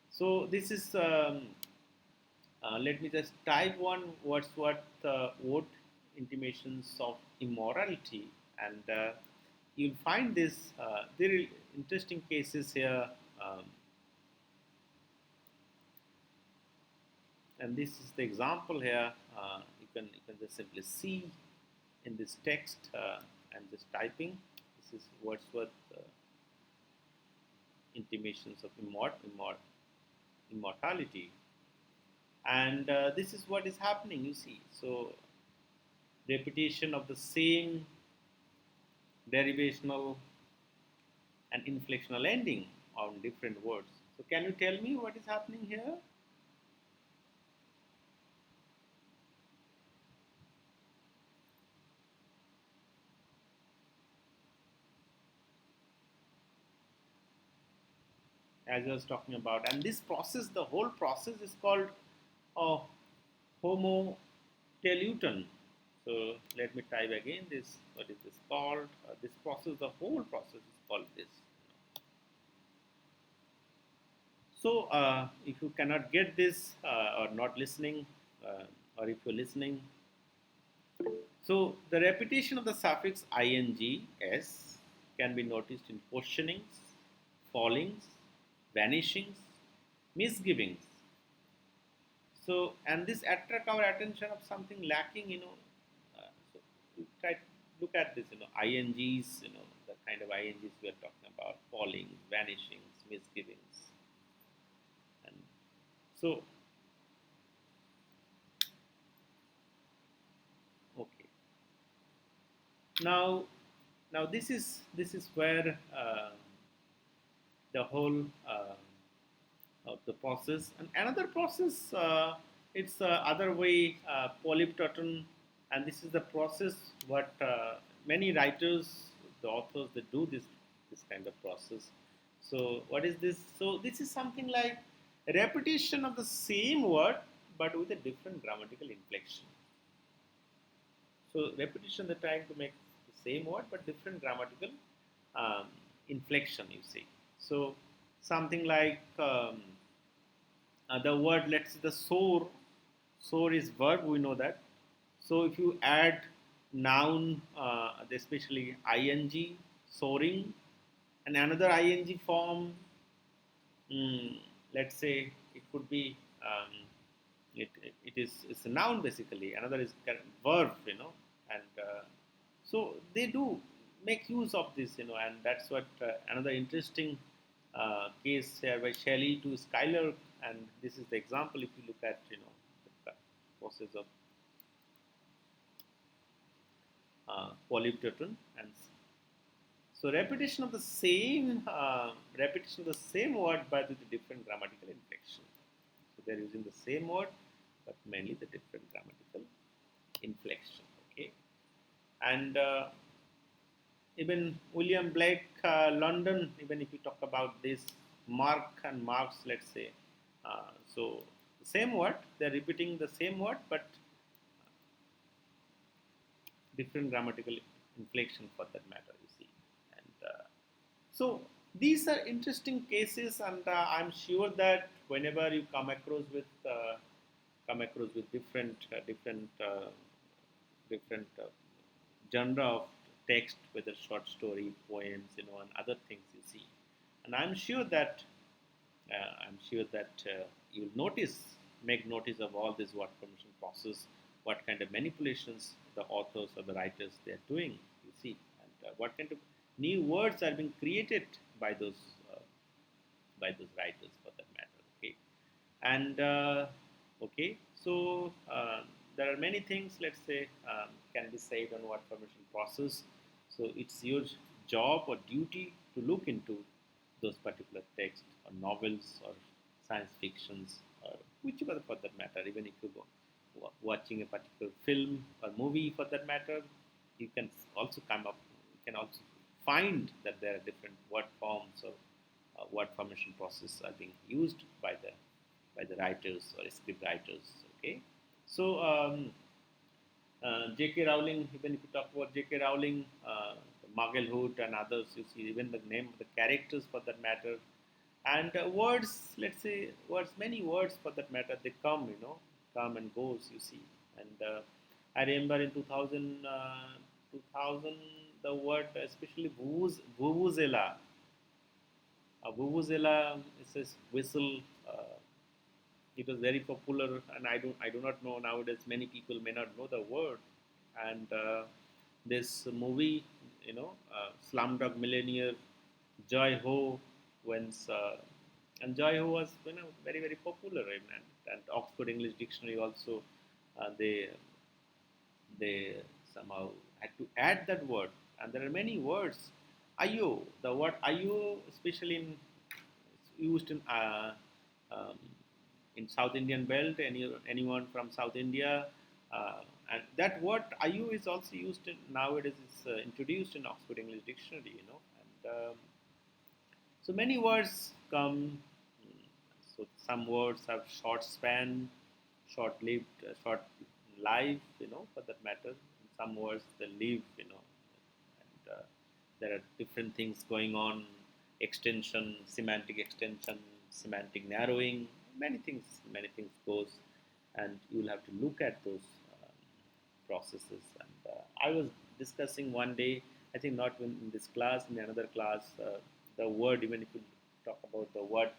So this is, let me just type one Wordsworth word intimations of immorality, and you'll find this very interesting cases here. Um, and this is the example here. You can just simply see in this text. I'm just typing. This is Wordsworth intimations of immortality, and this is what is happening. You see, so repetition of the same derivational and inflectional ending on different words. So can you tell me what is happening here? As I was talking about, and this process, the whole process is called uh, homoteluton. So let me type again this. What is this called? This process, the whole process is called this. So if you cannot get this or not listening, or if you're listening, so the repetition of the suffix ing s can be noticed in questionings, fallings, vanishings, misgivings. So, and this attract our attention of something lacking. So you try to look at this, INGs, the kind of INGs we are talking about, fallings, vanishings, misgivings. And so, okay. Now, this is where the whole of the process. And another process, it's other way, polyptoton, and this is the process what many writers, the authors, they do this kind of process. So what is this? So this is something like a repetition of the same word but with a different grammatical inflection. So repetition, they're trying to make the same word but different grammatical um, inflection. You see. So something like the word, let's say the soar. Soar is verb. We know that. So if you add noun, especially ing, soaring, and another ing form, mm, let's say it could be it is it's a noun basically. Another is verb, and so they do make use of this, and that's what another interesting case here by Shelley to Skylar, and this is the example if you look at the process of polyptoton. And so repetition of the same word but with a different grammatical inflection. So they're using the same word but mainly the different grammatical inflection. Okay, and even William Blake, London. Even if you talk about this Mark and Marx, let's say, so the same word, they're repeating the same word but different grammatical inflection for that matter. You see, and so these are interesting cases, and I'm sure that whenever you come across with different genre of text, whether short story, poems, and other things you see, and I'm sure that you'll make notice of all this word formation process, what kind of manipulations the authors or the writers they are doing, you see, and what kind of new words are being created by uh, those writers for that matter. Okay, and okay, so there are many things, let's say, can be said on word formation process. So it's your job or duty to look into those particular texts or novels or science fictions or whichever for that matter. Even if you go watching a particular film or movie for that matter, you can also come up. You can also find that there are different word forms or word formation process are being used by the writers or script writers. Okay, so J.K. Rowling. Even if you talk about J.K. Rowling, Mugglehood and others, you see even the name of the characters for that matter, and words. Let's say words, many words for that matter. They come, come and goes. You see, and I remember in 2000 the word, especially vuvuzela. Vuvuzela is a whistle. It was very popular, and I do not know nowadays. Many people may not know the word, and this movie, Slumdog Millionaire, Joy Ho, when's and Joy Ho was very very popular, and Oxford English Dictionary also they somehow had to add that word, and there are many words. Ayo, the word ayo, especially used um, in South Indian belt. Anyone from South India, and that word ayu is also used nowadays. It's introduced in Oxford English Dictionary, and so many words come. So some words have short span, short-lived, short life, for that matter. Some words they live, and there are different things going on, extension, semantic narrowing, many things goes, and you'll have to look at those um, processes. And I was discussing one day, I think not in this class, in another class, the word, even if you talk about the word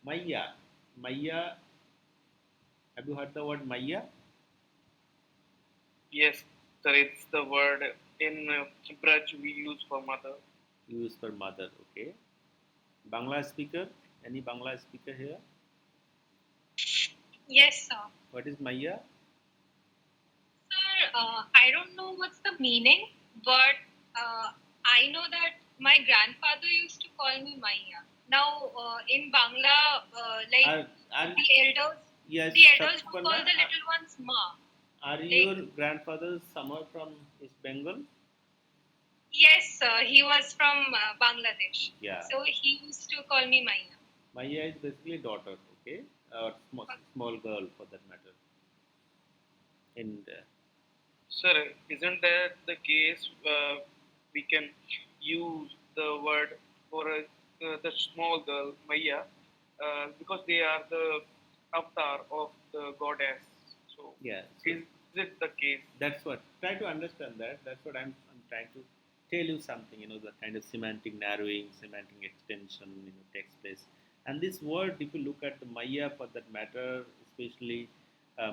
maya. Maya, have you heard the word maya? Yes, sir. It's the word in Braj we use for mother. Used for mother, okay. Bangla speaker, any Bangla speaker here? Yes, sir. What is maya? Sir, I don't know what's the meaning. but I know that my grandfather used to call me Maya. Now in Bangla, like And the elders, yes, the elders do call Shaktipanna, the little ones Ma. are Like your grandfathers somewhere from East Bengal? yes, he was from Bangladesh, Yeah, so he used to call me Maya. Maya is basically daughter, okay, or small girl for that matter. In Sir, isn't that the case? We can use the word for the small girl, Maya, because they are the avatar of the goddess. So, yeah, so is it the case? that's what try to understand that. That's what I'm trying to tell you something. The kind of semantic narrowing, semantic extension, takes place. And this word, if you look at the Maya for that matter, especially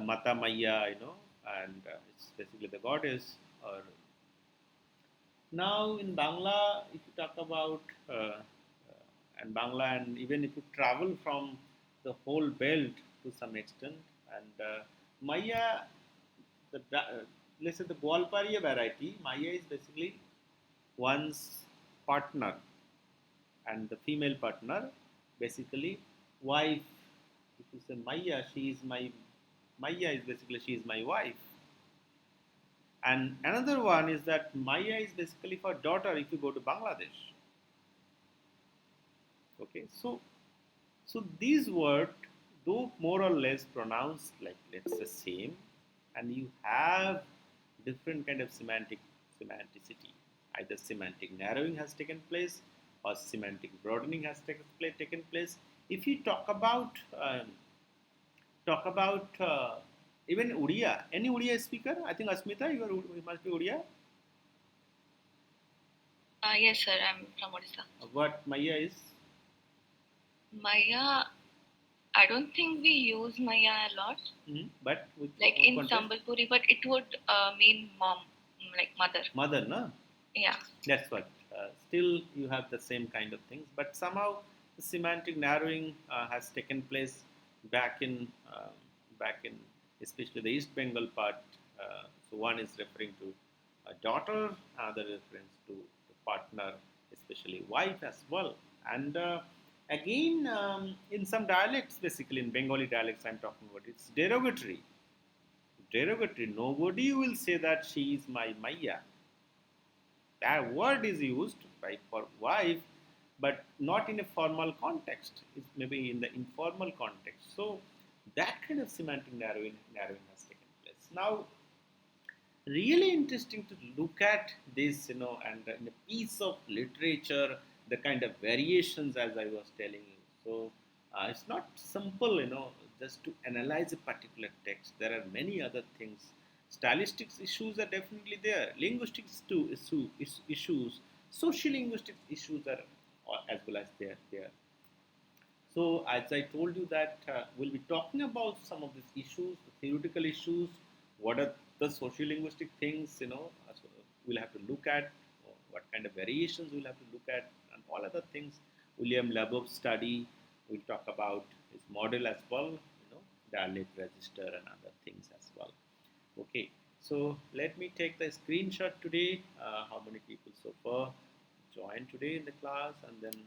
Mata Maya, and it's basically the goddess. Or now in Bangla, if you talk about and Bangla, and even if you travel from the whole belt to some extent, and Maya, let's say the Gwalpariya variety, Maya is basically one's partner, and the female partner, basically wife. If you say Maya, she is my Maya is basically she is my wife. And another one is that Maya is basically for daughter if you go to Bangladesh. Okay, so these words, though more or less pronounced like let's say same, and you have different kind of semanticity. Either semantic narrowing has taken place or semantic broadening has taken place. If you talk about even Uriya, any Uriya speaker, I think Asmita, you must be Uriya. Yes, sir. I'm from Odisha. What Maya is? Maya, I don't think we use Maya a lot. But with Like in context? Sambalpuri, but it would mean mom, like mother. Mother, no? Yeah. That's what. Still, you have the same kind of things, but somehow the semantic narrowing has taken place back in back in especially the East Bengal part. So one is referring to a daughter, another reference to the partner, especially wife as well. And again, in some dialects, basically in Bengali dialects, I'm talking about, it's derogatory. Derogatory. Nobody will say that she is my Maya. That word is used by for wife, but not in a formal context. It's maybe in the informal context. So that kind of semantic narrowing has taken place. Now, really interesting to look at this, and in a piece of literature, the kind of variations as I was telling you. So it's not simple, just to analyze a particular text. There are many other things. Stylistic issues are definitely there. Linguistics too issues. Social linguistic issues are as well as there. So, as I told you that we'll be talking about some of these issues, the theoretical issues, what are the sociolinguistic things, so we'll have to look at, what kind of variations we'll have to look at, and all other things. William Labov's study, we'll talk about his model as well, dialect register and other things as well. Okay, so let me take the screenshot today. How many people so far joined today in the class, and then